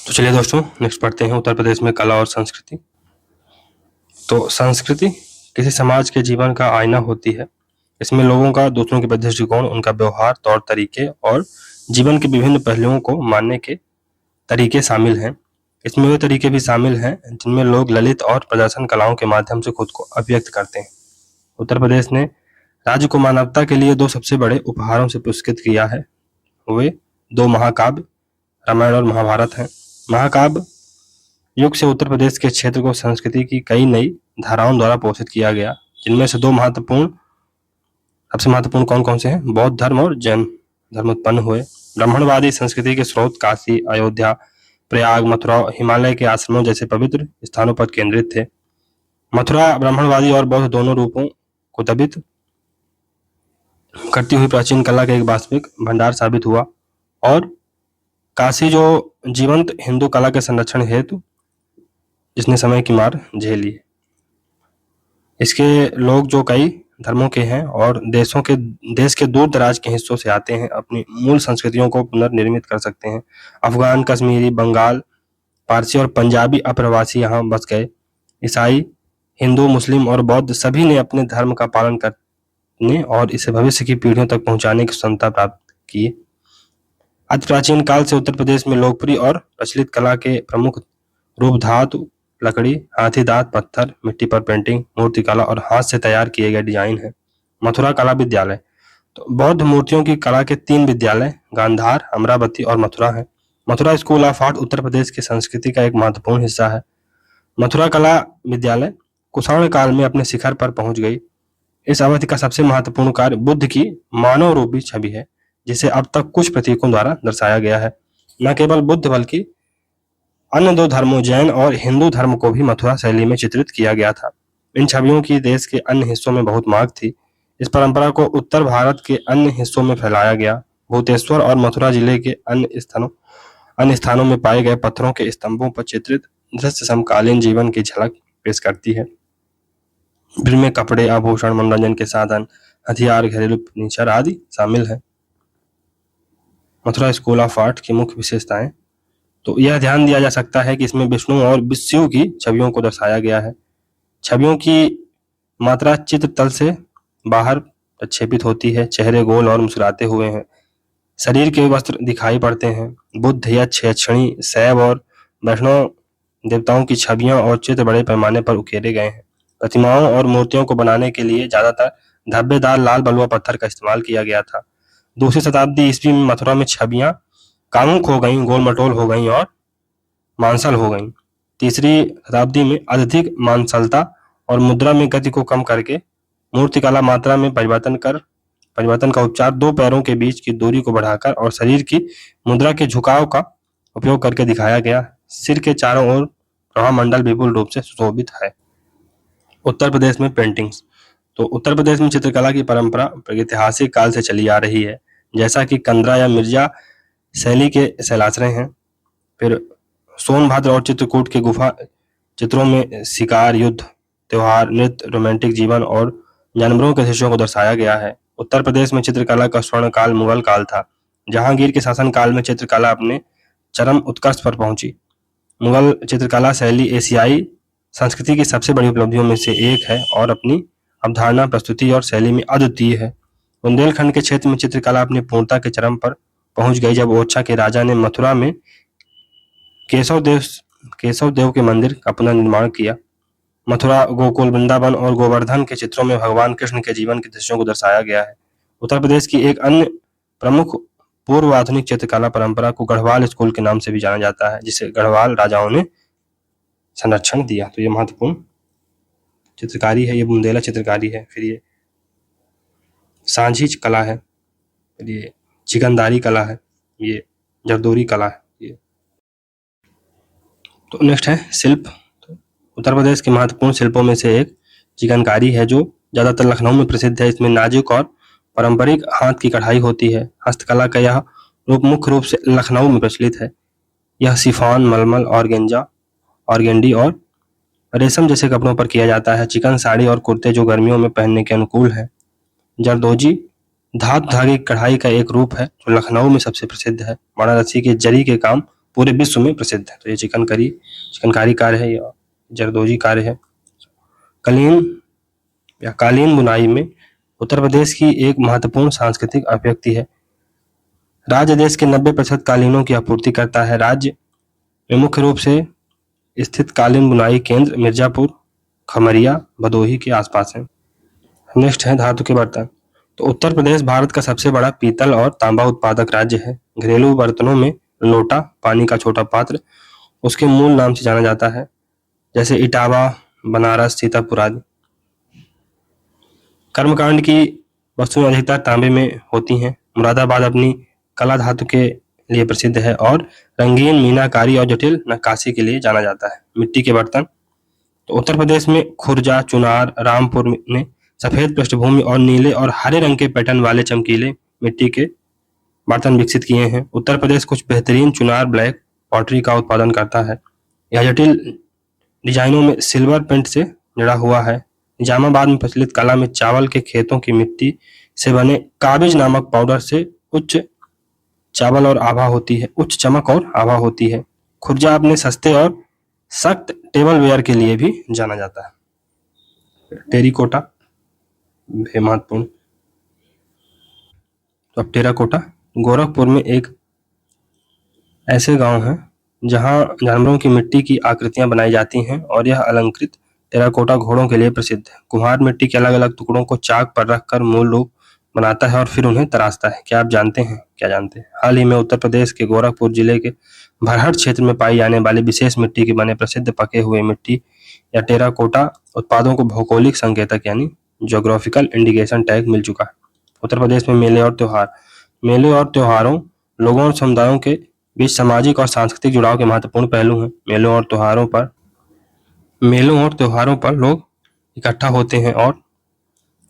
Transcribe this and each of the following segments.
तो चलिए दोस्तों, नेक्स्ट पढ़ते हैं उत्तर प्रदेश में कला और संस्कृति। तो संस्कृति किसी समाज के जीवन का आईना होती है। इसमें लोगों का दूसरों के प्रति दृष्टिकोण, उनका व्यवहार, तौर तरीके और जीवन के विभिन्न पहलुओं को मानने के तरीके शामिल हैं। इसमें वे तरीके भी शामिल हैं जिनमें लोग ललित और प्रदर्शन कलाओं के माध्यम से खुद को अभिव्यक्त करते हैं। उत्तर प्रदेश ने राज्य को मानवता के लिए 2 सबसे बड़े उपहारों से पुरस्कृत किया है। वे 2 महाकाव्य रामायण और महाभारत हैं। महाकाव्य युग से उत्तर प्रदेश के क्षेत्र को संस्कृति की कई नई धाराओं द्वारा पोषित किया गया, जिनमें से 2 सबसे महत्वपूर्ण कौन कौन से हैं? बौद्ध धर्म और जैन धर्म उत्पन्न हुए। ब्राह्मणवादी संस्कृति के स्रोत काशी, अयोध्या, प्रयाग, मथुरा, हिमालय के आश्रमों जैसे पवित्र स्थानों पर केंद्रित थे। मथुरा ब्राह्मणवादी और बौद्ध दोनों रूपों को दबित करती हुई प्राचीन कला का एक वास्तविक भंडार साबित हुआ, और काशी जो जीवंत हिंदू कला के संरक्षण हेतु जिसने समय की मार झेली। इसके लोग जो कई धर्मों के हैं और देश के दूर दराज के हिस्सों से आते हैं, अपनी मूल संस्कृतियों को पुनर्निर्मित कर सकते हैं। अफगान, कश्मीरी, बंगाल, पारसी और पंजाबी अप्रवासी यहाँ बस गए। ईसाई, हिंदू, मुस्लिम और बौद्ध सभी ने अपने धर्म का पालन करने और इसे भविष्य की पीढ़ियों तक पहुंचाने की क्षमता प्राप्त की। अति प्राचीन काल से उत्तर प्रदेश में लोकप्रिय और प्रचलित कला के प्रमुख रूप धातु, लकड़ी, हाथी दांत, पत्थर, मिट्टी पर पेंटिंग, मूर्ति कला और हाथ से तैयार किए गए डिजाइन है। मथुरा कला विद्यालय, तो बौद्ध मूर्तियों की कला के 3 विद्यालय गांधार, अमरावती और मथुरा है। Mathura school of art Uttar Pradesh की संस्कृति का एक महत्वपूर्ण हिस्सा है। मथुरा कला विद्यालय कुषाण काल में अपने शिखर पर पहुंच गई। इस अवधि का सबसे महत्वपूर्ण कार्य बुद्ध की मानव रूपी छवि है, जिसे अब तक कुछ प्रतीकों द्वारा दर्शाया गया है। न केवल बुद्ध बल्कि अन्य 2 धर्मों जैन और हिंदू धर्म को भी मथुरा शैली में चित्रित किया गया था। इन छवियों की देश के अन्य हिस्सों में बहुत मांग थी। इस परंपरा को उत्तर भारत के अन्य हिस्सों में फैलाया गया। भूतेश्वर और मथुरा जिले के अन्य स्थानों में पाए गए पत्थरों के स्तंभों पर चित्रित दृश्य समकालीन जीवन की झलक पेश करती है। जिनमें कपड़े, आभूषण, मनोरंजन के साधन, हथियार, घरेलू फर्नीचर आदि शामिल है। मथुरा स्कूल ऑफ आर्ट की मुख्य विशेषताएं, तो यह ध्यान दिया जा सकता है कि इसमें विष्णु और विष्णु की छवियों को दर्शाया गया है। छवियों की मात्रा चित्र तल से बाहर प्रक्षेपित होती है। चेहरे गोल और मुस्कुराते हुए हैं। शरीर के वस्त्र दिखाई पड़ते हैं। बुद्ध, यक्ष, यक्षिणी, शैव और वैष्णव देवताओं की छवियां और चित्र बड़े पैमाने पर उकेरे गए हैं। प्रतिमाओं और मूर्तियों को बनाने के लिए ज्यादातर धब्बेदार लाल बलुआ पत्थर का इस्तेमाल किया गया था। 2वीं शताब्दी ईस्वी में मथुरा में छवियां कामुक हो गईं, गोल मटोल हो गईं और मांसल हो गईं। 3री शताब्दी में अत्यधिक मांसलता और मुद्रा में गति को कम करके मूर्तिकला मात्रा में परिवर्तन का उपचार 2 पैरों के बीच की दूरी को बढ़ाकर और शरीर की मुद्रा के झुकाव का उपयोग करके दिखाया गया। सिर के चारों ओर प्रभामंडल विपुल रूप से सुशोभित है। उत्तर प्रदेश में पेंटिंग्स, तो उत्तर प्रदेश में चित्रकला की परंपरा प्रागैतिहासिक काल से चली आ रही है। जैसा कि कंदरा या मिर्जा शैली के शैलाश्रय हैं। फिर सोनभद्र और चित्रकूट के गुफा चित्रों में शिकार, युद्ध, त्योहार, नृत्य, रोमांटिक जीवन और जानवरों के दृश्यों को दर्शाया गया है। उत्तर प्रदेश में चित्रकला का स्वर्ण काल मुगल काल था। जहांगीर के शासन काल में चित्रकला अपने चरम उत्कर्ष पर पहुंची। मुगल चित्रकला शैली एशियाई संस्कृति की सबसे बड़ी उपलब्धियों में से एक है और अपनी अवधारणा, प्रस्तुति और शैली में अद्वितीय है। बुंदेलखंड के क्षेत्र में चित्रकला अपनी पूर्णता के चरम पर पहुंच गई जब ओरछा के राजा ने मथुरा में केशव देव के मंदिर का पुनर्निर्माण किया। मथुरा, गोकुल, वृंदावन और गोवर्धन के चित्रों में भगवान कृष्ण के जीवन के दृश्यों को दर्शाया गया है। उत्तर प्रदेश की एक अन्य प्रमुख पूर्व आधुनिक चित्रकला परंपरा को गढ़वाल स्कूल के नाम से भी जाना जाता है, जिसे गढ़वाल राजाओं ने संरक्षण दिया। तो ये महत्वपूर्ण चित्रकारी है, ये बुंदेला चित्रकारी है। फिर ये सांझी कला है, फिर ये चिकनदारी कला है, ये जरदोरी कला है। ये तो नेक्स्ट है शिल्प। तो उत्तर प्रदेश के महत्वपूर्ण शिल्पों में से एक चिकनकारी है, जो ज्यादातर लखनऊ में प्रसिद्ध है। इसमें नाजुक और पारंपरिक हाथ की कढ़ाई होती है। हस्तकला का यह रूप मुख्य रूप से लखनऊ में प्रचलित है। यह शिफॉन, मलमल, ऑर्गेंडी और रेशम जैसे कपड़ों पर किया जाता है। चिकन साड़ी और कुर्ते जो गर्मियों में पहनने के अनुकूल है। जरदोजी धातु धागे की कढ़ाई का एक रूप है जो लखनऊ में सबसे प्रसिद्ध है। वाराणसी के जरी के काम पूरे विश्व में प्रसिद्ध है। तो ये चिकनकारी कार्य है, या जरदोजी कार्य है। कालीन बुनाई में उत्तर प्रदेश की एक महत्वपूर्ण सांस्कृतिक अभिव्यक्ति है। राज्य देश के 90% कालीनों की आपूर्ति करता है। राज्य में मुख्य रूप से स्थित कालीन बुनाई केंद्र मिर्जापुर, खमरिया, भदोही के आसपास है। नेक्स्ट है धातु के बर्तन। तो उत्तर प्रदेश भारत का सबसे बड़ा पीतल और तांबा उत्पादक राज्य है। घरेलू बर्तनों में लोटा, पानी का छोटा पात्र, उसके मूल नाम से जाना जाता है, जैसे इटावा, बनारस, सीतापुर आदि। कर्मकांड की वस्तुएं अधिकतर तांबे में होती हैं। मुरादाबाद अपनी कला धातु के लिए प्रसिद्ध है और रंगीन मीनाकारी और जटिल नक्काशी के लिए जाना जाता है। मिट्टी के बर्तन। तो उत्तर प्रदेश में खुर्जा, चुनार, रामपुर ने सफेद पृष्ठभूमि और नीले और हरे रंग के पैटर्न वाले चमकीले मिट्टी के बर्तन विकसित किए हैं। उत्तर प्रदेश कुछ बेहतरीन चुनार ब्लैक पॉटरी का उत्पादन करता है। यह जटिल डिजाइनों में सिल्वर पेंट से जड़ा हुआ है। निजामाबाद में प्रचलित कला में चावल के खेतों की मिट्टी से बने काबिज नामक पाउडर से उच्च चमक और आभा होती है। खुर्जा अपने सस्ते और सख्त टेबल वेयर के लिए भी जाना जाता है। टेरिकोटा भी महत्वपूर्ण। तो अब टेराकोटा गोरखपुर में एक ऐसे गांव है जहां जानवरों की मिट्टी की आकृतियां बनाई जाती हैं और यह अलंकृत टेराकोटा घोड़ों के लिए प्रसिद्ध है। कुम्हार मिट्टी के अलग अलग टुकड़ों को चाक पर रखकर मूल रूप बनाता है और फिर उन्हें तराशता है। क्या जानते हैं? हाल ही में उत्तर प्रदेश के गोरखपुर जिले के भरहट क्षेत्र में पाई जाने वाली विशेष मिट्टी के बने प्रसिद्ध पके हुए मिट्टी या टेराकोटा उत्पादों को भौगोलिक संकेतक यानी ज्योग्राफिकल इंडिकेशन टैग मिल चुका है। उत्तर प्रदेश में मेले और त्योहारों लोगों और समुदायों के बीच सामाजिक और सांस्कृतिक जुड़ाव के महत्वपूर्ण पहलू हैं। मेलों और त्योहारों पर लोग इकट्ठा होते हैं और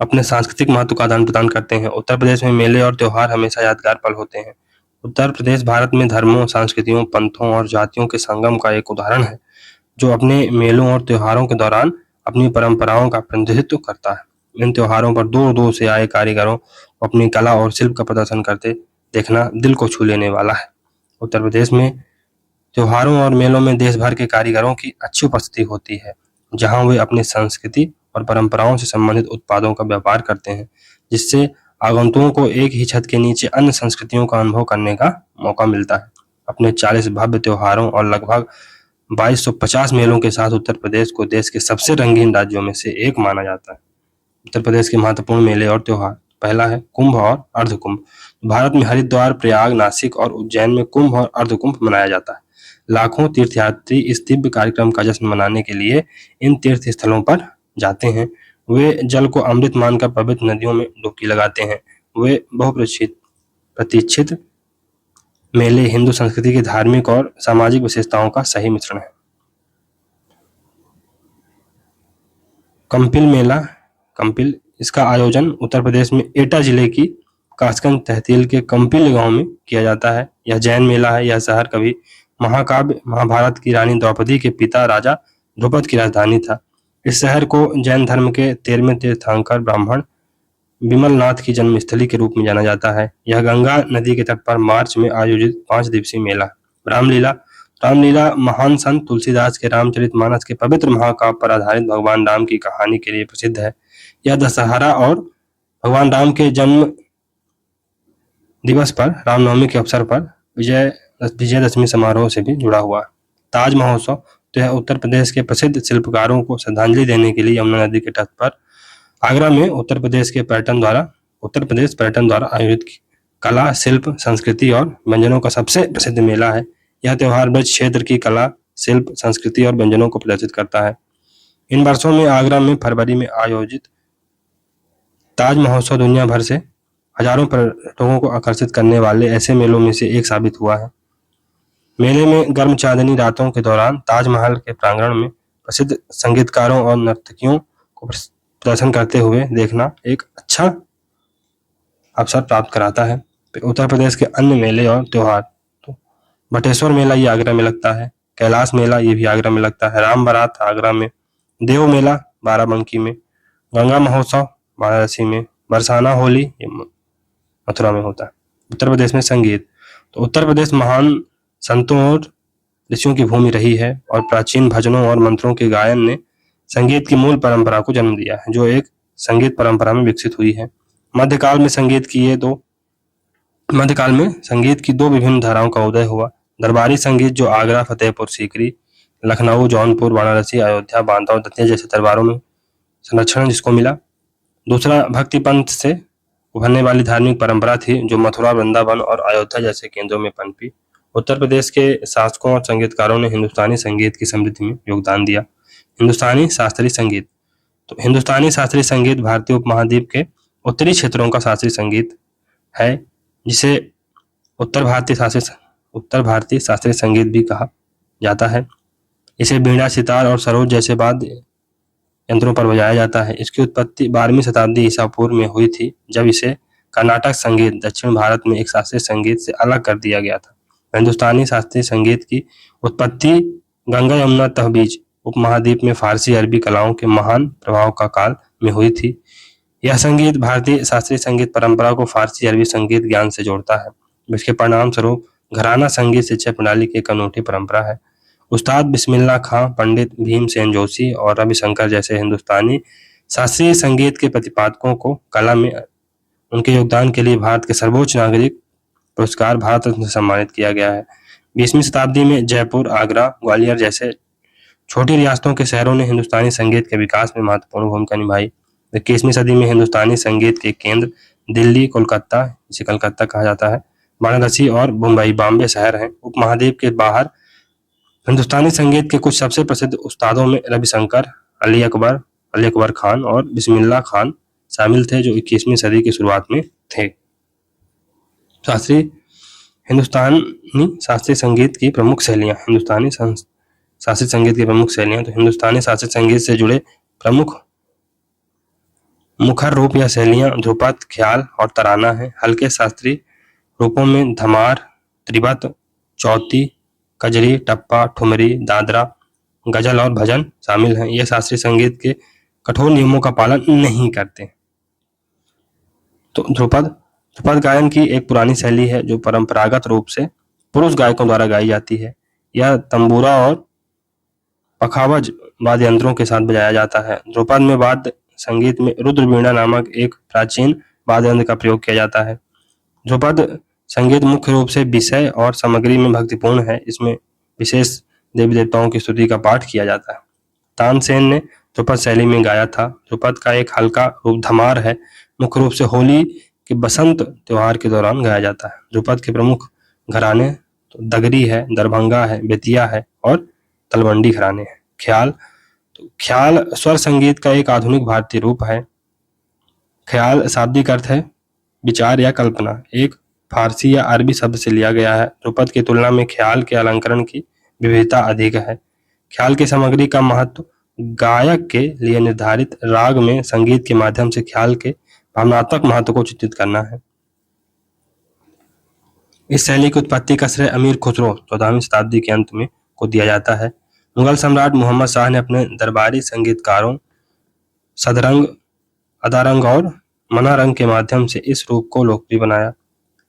अपने सांस्कृतिक महत्व का आदान प्रदान करते हैं। उत्तर प्रदेश में मेले और त्योहार हमेशा यादगार पल होते हैं। उत्तर प्रदेश भारत में धर्मों, संस्कृतियों, पंथों और जातियों के संगम का एक उदाहरण है, जो अपने मेलों और त्योहारों के दौरान अपनी परंपराओं का प्रतिनिधित्व करता है। इन त्योहारों पर दूर दूर से आए कारीगरों को अपनी कला और शिल्प का प्रदर्शन करते देखना दिल को छू लेने वाला है। उत्तर प्रदेश में त्योहारों और मेलों में देश भर के कारीगरों की अच्छी उपस्थिति होती है, जहां वे अपनी संस्कृति और परंपराओं से संबंधित उत्पादों का व्यापार करते हैं, जिससे आगंतुकों को एक ही छत के नीचे अन्य संस्कृतियों का अनुभव करने का मौका मिलता है। अपने 40 भव्य त्योहारों और लगभग 2250 मेलों के साथ उत्तर प्रदेश को देश के सबसे रंगीन राज्यों में से एक माना जाता है। उत्तर प्रदेश के महत्वपूर्ण मेले और त्योहार। पहला है कुंभ और अर्धकुंभ। भारत में हरिद्वार, प्रयाग, नासिक और उज्जैन में कुंभ और अर्धकुंभ मनाया जाता है। लाखों तीर्थयात्री इस दिव्य कार्यक्रम का जश्न मनाने के लिए इन तीर्थ स्थलों पर जाते हैं। वे जल को अमृत मानकर पवित्र नदियों में डुबकी लगाते हैं। वे बहुप्रतीक्षित मेले हिंदू संस्कृति की धार्मिक और सामाजिक विशेषताओं का सही मिश्रण है। कंपिल मेला। इसका आयोजन उत्तर प्रदेश में एटा जिले की कासगंज तहसील के कंपिल गांव में किया जाता है। यह जैन मेला है। यह शहर कभी महाकाव्य महाभारत की रानी द्रौपदी के पिता राजा ध्रुपद की राजधानी था। इस शहर को जैन धर्म के 13वें तीर्थंकर ब्राह्मण विमलनाथ की जन्मस्थली के रूप में जाना जाता है। यह गंगा नदी के तट पर मार्च में आयोजित 5 दिवसीय मेला। रामलीला महान संत तुलसीदास के रामचरितमानस के पवित्र महाकाव्य पर आधारित भगवान राम की कहानी के लिए प्रसिद्ध है। यह दशहरा और भगवान राम के जन्म दिवस पर रामनवमी के अवसर पर विजयदशमी समारोह से भी जुड़ा हुआ है। ताज महोत्सव। तो यह उत्तर प्रदेश के प्रसिद्ध शिल्पकारों को श्रद्धांजलि देने के लिए यमुना नदी के तट पर आगरा में उत्तर प्रदेश पर्यटन द्वारा आयोजित कला, शिल्प, संस्कृति और व्यंजनों का सबसे प्रसिद्ध मेला है। यह त्योहार ब्रज क्षेत्र की कला, शिल्प, संस्कृति और व्यंजनों को प्रदर्शित करता है। इन वर्षों में आगरा में फरवरी में आयोजित ताज महोत्सव दुनिया भर से हजारों पर्यटकों को आकर्षित करने वाले ऐसे मेलों में से एक साबित हुआ है। मेले में गर्म चांदनी रातों के दौरान ताजमहल के प्रांगण में प्रसिद्ध संगीतकारों और नर्तकियों को प्रदर्शन करते हुए देखना एक अच्छा अवसर प्राप्त कराता है। उत्तर प्रदेश के अन्य मेले और त्योहार। तो बटेश्वर मेला ये आगरा में लगता है। कैलाश मेला ये भी आगरा में लगता है। राम बारात आगरा में। देव मेला बाराबंकी में। गंगा महोत्सव वाराणसी में। बरसाना होली ये मथुरा में होता है। उत्तर प्रदेश में संगीत। तो उत्तर प्रदेश महान संतों और ऋषियों की भूमि रही है और प्राचीन भजनों और मंत्रों के गायन ने संगीत की मूल परंपरा को जन्म दिया है, जो एक संगीत परंपरा में विकसित हुई है। मध्यकाल में संगीत की दो विभिन्न धाराओं का उदय हुआ। दरबारी संगीत, जो आगरा, फतेहपुर सीकरी, लखनऊ, जौनपुर, वाराणसी, अयोध्या, बांदा और दतिया जैसे दरबारों में संरक्षण जिसको मिला। दूसरा भक्ति पंथ से उभरने वाली धार्मिक परंपरा थी, जो मथुरा, वृंदावन और अयोध्या जैसे केंद्रों में पनपी। उत्तर प्रदेश के शासकों और संगीतकारों ने हिंदुस्तानी संगीत की समृद्धि में योगदान दिया। हिंदुस्तानी शास्त्रीय संगीत। तो हिंदुस्तानी शास्त्रीय संगीत भारतीय उपमहाद्वीप के उत्तरी क्षेत्रों का शास्त्रीय संगीत है, जिसे उत्तर भारतीय शास्त्रीय संगीत भी कहा जाता है। इसे बीणा, सितार और सरोद जैसे वाद्य यंत्रों पर बजाया जाता है। इसकी उत्पत्ति 12वीं शताब्दी ईसा पूर्व में हुई थी, जब इसे कर्नाटक संगीत दक्षिण भारत में एक शास्त्रीय संगीत से अलग कर दिया गया था। हिंदुस्तानी शास्त्रीय संगीत की उत्पत्ति गंगा यमुना तहबीज उपमहाद्वीप में फारसी अरबी कलाओं के महान प्रभाव का काल में हुई थी। यह संगीत भारतीय शास्त्रीय संगीत परंपरा को फारसी अरबी संगीत ज्ञान से जोड़ता है। इसके परिणाम स्वरूप घराना संगीत शिक्षा प्रणाली की एक अनूठी परंपरा है। उस्ताद बिस्मिल्लाह खां, पंडित भीमसेन जोशी और रविशंकर जैसे हिंदुस्तानी शास्त्रीय संगीत के प्रतिपादकों को कला में उनके योगदान के लिए भारत के सर्वोच्च नागरिक पुरस्कार भारत रत्न से सम्मानित किया गया है। 20वीं शताब्दी में जयपुर, आगरा, ग्वालियर जैसे छोटी रियासतों के शहरों ने हिंदुस्तानी संगीत के विकास में महत्वपूर्ण भूमिका निभाई। 21वीं सदी में हिंदुस्तानी संगीत के केंद्र दिल्ली, कोलकाता, जिसे कलकत्ता कहा जाता है, वाराणसी और मुंबई, बॉम्बे शहर हैं। उपमहाद्वीप के बाहर हिंदुस्तानी संगीत के कुछ सबसे प्रसिद्ध उस्तादों में रविशंकर, अली अकबर खान और बिस्मिल्लाह खान शामिल थे, जो 21वीं सदी की शुरुआत में थे। हिंदुस्तानी शास्त्रीय संगीत की प्रमुख शैलियाँ। शास्त्रीय संगीत की प्रमुख शैलियाँ। तो हिंदुस्तानी शास्त्रीय संगीत से जुड़े प्रमुख मुखर रूप या शैलियाँ ध्रुपद, ख्याल और तराना है। हल्के शास्त्रीय रूपों में धमार, त्रिबत, चौती, कजरी, टप्पा, ठुमरी, दादरा, गजल और भजन शामिल हैं। ये शास्त्रीय संगीत के कठोर नियमों का पालन नहीं करते। तो ध्रुपद गायन की एक पुरानी शैली है, जो परंपरागत रूप से पुरुष गायकों द्वारा गाई जाती है। यह तंबूरा और पखावज वाद्य यंत्रों के साथ बजाया जाता है। ध्रुपद में वाद्य संगीत में रुद्र वीणा नामक एक प्राचीन वाद्य यंत्र का प्रयोग किया जाता है। ध्रुपद संगीत मुख्य रूप से विषय और सामग्री में भक्तिपूर्ण है। इसमें विशेष देवी देवताओं की स्तुति का पाठ किया जाता है। तानसेन ने ध्रुपद शैली में गाया था। ध्रुपद का एक हल्का रूप धमार है, मुख्य रूप से होली के बसंत त्योहार के दौरान गाया जाता है। ध्रुपद के प्रमुख घराने तो दगरी है, दरभंगा है, बेतिया है और तलवंडी घराने हैं। ख्याल स्वर संगीत का एक आधुनिक भारतीय रूप है। ख्याल शाब्दिक अर्थ है विचार या कल्पना, एक फारसी या अरबी शब्द से लिया गया है। ध्रुपद की तुलना में ख्याल के अलंकरण की विविधता अधिक है। ख्याल की सामग्री का महत्व गायक के लिए निर्धारित राग में संगीत के माध्यम से ख्याल के भावनात्मक महत्व को चित्रित करना है। इस शैली की उत्पत्ति का श्रेय अमीर खुसरो 14वीं शताब्दी के अंत में को दिया जाता है। मुगल सम्राट मोहम्मद शाह ने अपने दरबारी संगीतकारों सदरंग, अदारंग और मनारंग के माध्यम से इस रूप को लोकप्रिय बनाया।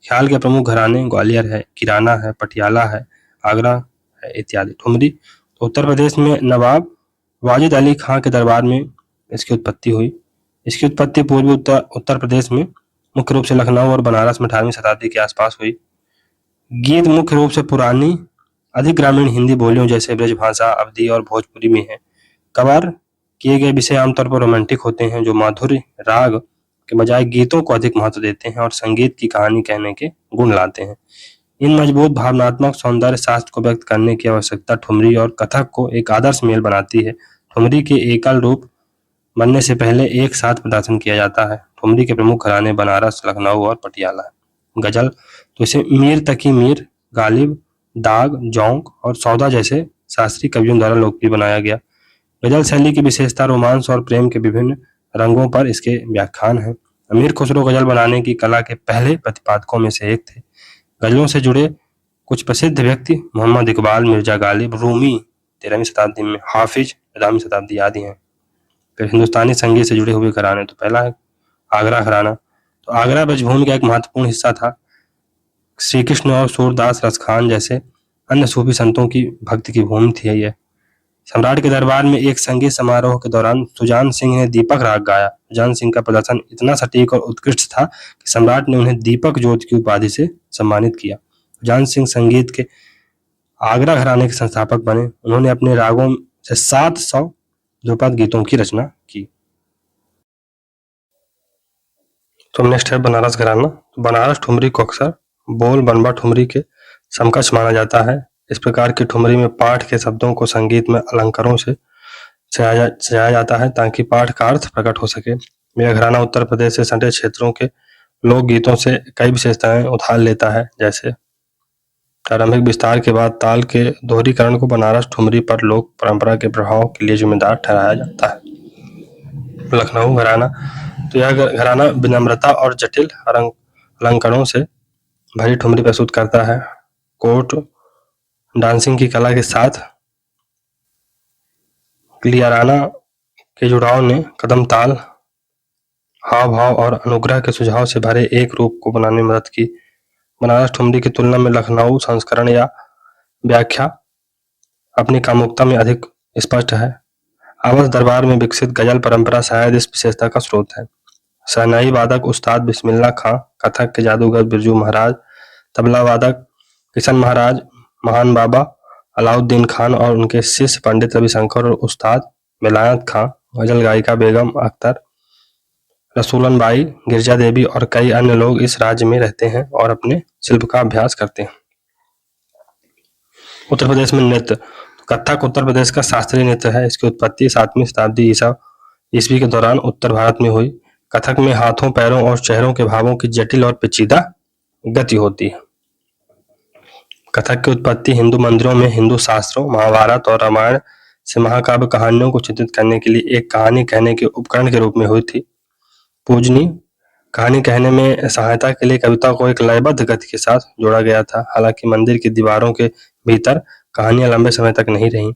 ख्याल के प्रमुख घराने ग्वालियर है, किराना है, पटियाला है, आगरा है इत्यादि। ठुमरी तो उत्तर प्रदेश में नवाब वाजिद अली खां के दरबार में इसकी उत्पत्ति हुई। इसकी उत्पत्ति पूर्वी उत्तर प्रदेश में मुख्य रूप से लखनऊ और बनारस में 18वीं शताब्दी के आसपास हुई। गीत मुख्य रूप से पुरानी अधिक ग्रामीण हिंदी बोलियों जैसे ब्रजभाषा, अवधी और भोजपुरी में है। कवर किए गए विषय आमतौर पर रोमांटिक होते हैं, जो माधुर्य राग के बजाय गीतों को अधिक महत्व देते हैं और संगीत की कहानी कहने के गुण लाते हैं। इन मजबूत भावनात्मक सौंदर्य शास्त्र को व्यक्त करने की आवश्यकता ठुमरी और कथक को एक आदर्श मेल बनाती है। ठुमरी के एकल रूप बनने से पहले एक साथ प्रदर्शन किया जाता है। ठुमरी के प्रमुख घराने बनारस, लखनऊ और पटियाला है। गजल तो इसे मीर तकी मीर, गालिब, दाग, जौंक और सौदा जैसे शास्त्रीय कवियों द्वारा लोकप्रिय बनाया गया। गजल शैली की विशेषता रोमांस और प्रेम के विभिन्न रंगों पर इसके व्याख्यान हैं। अमीर खुसरो गजल बनाने की कला के पहले प्रतिपादकों में से एक थे। गजलों से जुड़े कुछ प्रसिद्ध व्यक्ति मोहम्मद इकबाल, मिर्जा गालिब, रूमी 13वीं शताब्दी में, हाफिज 14वीं शताब्दी आदि हैं। फिर हिंदुस्तानी संगीत से जुड़े हुए घराने तो पहला है आगरा घराना। तो आगरा ब्रजभूमि का एक महत्वपूर्ण हिस्सा था। श्री कृष्ण और सूरदास रसखान जैसे अन्य सूफी संतों की भक्ति की भूमि थी यह। सम्राट के दरबार में एक संगीत समारोह के दौरान सुजान सिंह ने दीपक राग गाया। सुजान सिंह का प्रदर्शन इतना सटीक और उत्कृष्ट था कि सम्राट ने उन्हें दीपक ज्योति की उपाधि से सम्मानित किया। सुजान सिंह संगीत के आगरा घराने के संस्थापक बने। उन्होंने अपने रागों से 700 ध्रुपद गीतों की रचना की। तो नेक्स्ट है बनारस घराना। बनारस ठुमरी को अक्सर बोल बनबा ठुमरी के समकक्ष माना जाता है। इस प्रकार की ठुमरी में पाठ के शब्दों को संगीत में अलंकारों से सजाया जाता है ताकि पाठ का अर्थ प्रकट हो सके। यह घराना उत्तर प्रदेश से सटे क्षेत्रों के लोक गीतों से कई विशेषताएं उधार लेता है, जैसे प्रारंभिक विस्तार के बाद ताल के दोहरीकरण को बनारस ठुमरी पर लोक परंपरा के प्रभाव के लिए जिम्मेदार ठहराया जाता है। लखनऊ घराना। तो यह घराना विनम्रता और जटिल अलंकरणों से भरी ठुमरी प्रस्तुत करता है। कोर्ट डांसिंग की कला के साथ क्लियाराना के जुड़ाव ने कदम ताल, हाव भाव और अनुग्रह के सुझाव से भरे एक रूप को बनाने में मदद की। बनारस ठुमरी की तुलना में लखनऊ संस्करण या व्याख्या अपनी कामुकता में अधिक स्पष्ट है। अवध दरबार में विकसित गजल परंपरा शायद इस विशेषता का स्रोत है। शहनाई वादक उस्ताद बिस्मिल्लाह खां, कथक के जादूगर बिरजू महाराज, तबला वादक किशन महाराज, महान बाबा अलाउद्दीन खान और उनके शिष्य पंडित रविशंकर और उस्ताद विलायत खां, गजल गायिका बेगम अख्तर, रसूलन बाई, गिरजा देवी और कई अन्य लोग इस राज्य में रहते हैं और अपने शिल्प का अभ्यास करते हैं। उत्तर प्रदेश में नृत्य। कथक उत्तर प्रदेश का शास्त्रीय नृत्य है। इसकी उत्पत्ति 7वीं शताब्दी ईस्वी के दौरान उत्तर भारत में हुई। कथक में हाथों, पैरों और चेहरों के भावों की जटिल और पेचीदा गति होती है। कथक की उत्पत्ति हिंदू मंदिरों में हिंदू शास्त्रों, महाभारत और रामायण से महाकाव्य कहानियों को चित्रित करने के लिए एक कहानी कहने के उपकरण के रूप में हुई थी। पूजनी कहानी कहने में सहायता के लिए कविता को एक लयबद्ध गति के साथ जोड़ा गया था। हालांकि मंदिर की दीवारों के भीतर कहानियां लंबे समय तक नहीं रहीं।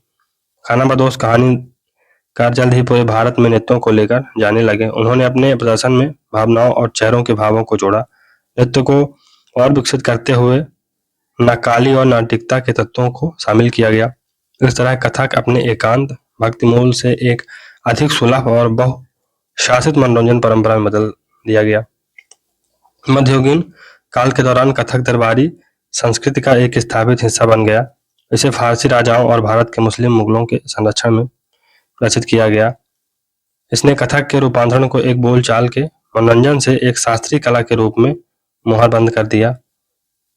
खानाबदोश कहानीकार जल्द ही पूरे भारत में नृत्यों को लेकर जाने लगे। उन्होंने अपने प्रदर्शन में भावनाओं और चेहरों के भावों को जोड़ा। नृत्य को और विकसित करते हुए नक्काली और नाटिकता के तत्वों को शामिल किया गया। इस तरह कथक अपने एकांत भक्तिमूल से एक अधिक सुलभ और बहुशासित मनोरंजन परंपरा में बदल दिया गया। मध्ययुगीन काल के दौरान कथक दरबारी संस्कृति का एक स्थापित हिस्सा बन गया। इसे फारसी राजाओं और भारत के मुस्लिम मुगलों के संरक्षण में प्रचित किया गया। इसने कथक के रूपांतरण को एक बोलचाल के मनोरंजन से एक शास्त्रीय कला के रूप में मुहरबंद कर दिया।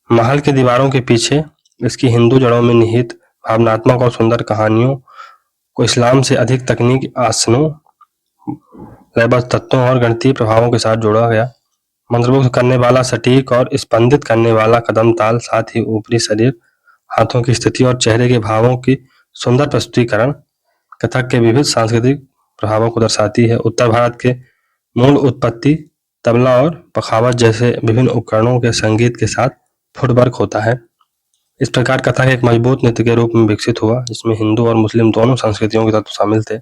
महल की दीवारों के पीछे इसकी हिंदू जड़ों में निहित भावनात्मक और सुंदर कहानियों को इस्लाम से अधिक तकनीक, आसनों, लयबद्ध तत्वों और गणितीय प्रभावों के साथ जोड़ा गया। मंत्रमुग्ध करने वाला, सटीक और स्पंदित करने वाला कदम ताल, साथ ही ऊपरी शरीर, हाथों की स्थिति और चेहरे के भावों की सुंदर प्रस्तुतीकरण कथक के विविध सांस्कृतिक प्रभावों को दर्शाती है। उत्तर भारत के मूल उत्पत्ति तबला और पखावज जैसे विभिन्न उपकरणों के संगीत के साथ फुटवर्क होता है। इस प्रकार कथक एक मजबूत नृत्य के रूप में विकसित हुआ, जिसमें हिंदू और मुस्लिम दोनों संस्कृतियों के तत्व शामिल थे।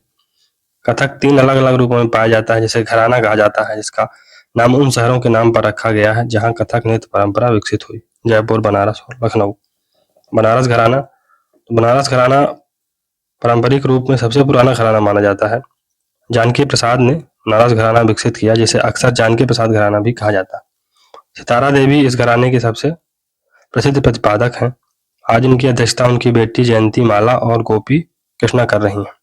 कथक 3 अलग अलग रूपों में पाया जाता है, जिसे घराना कहा जाता है, जिसका नाम उन शहरों के नाम पर रखा गया है जहां कथक नृत्य परंपरा विकसित हुई: जयपुर, बनारस और लखनऊ। बनारस घराना। बनारस घराना पारंपरिक रूप में सबसे पुराना घराना माना जाता है। जानकी प्रसाद ने बनारस घराना विकसित किया, जिसे अक्सर जानकी प्रसाद घराना भी कहा जाता है। सितारा देवी इस घराने की सबसे प्रसिद्ध प्रतिपादक हैं। आज उनकी अध्यक्षता उनकी बेटी जयंती माला और गोपी कृष्णा कर रही हैं।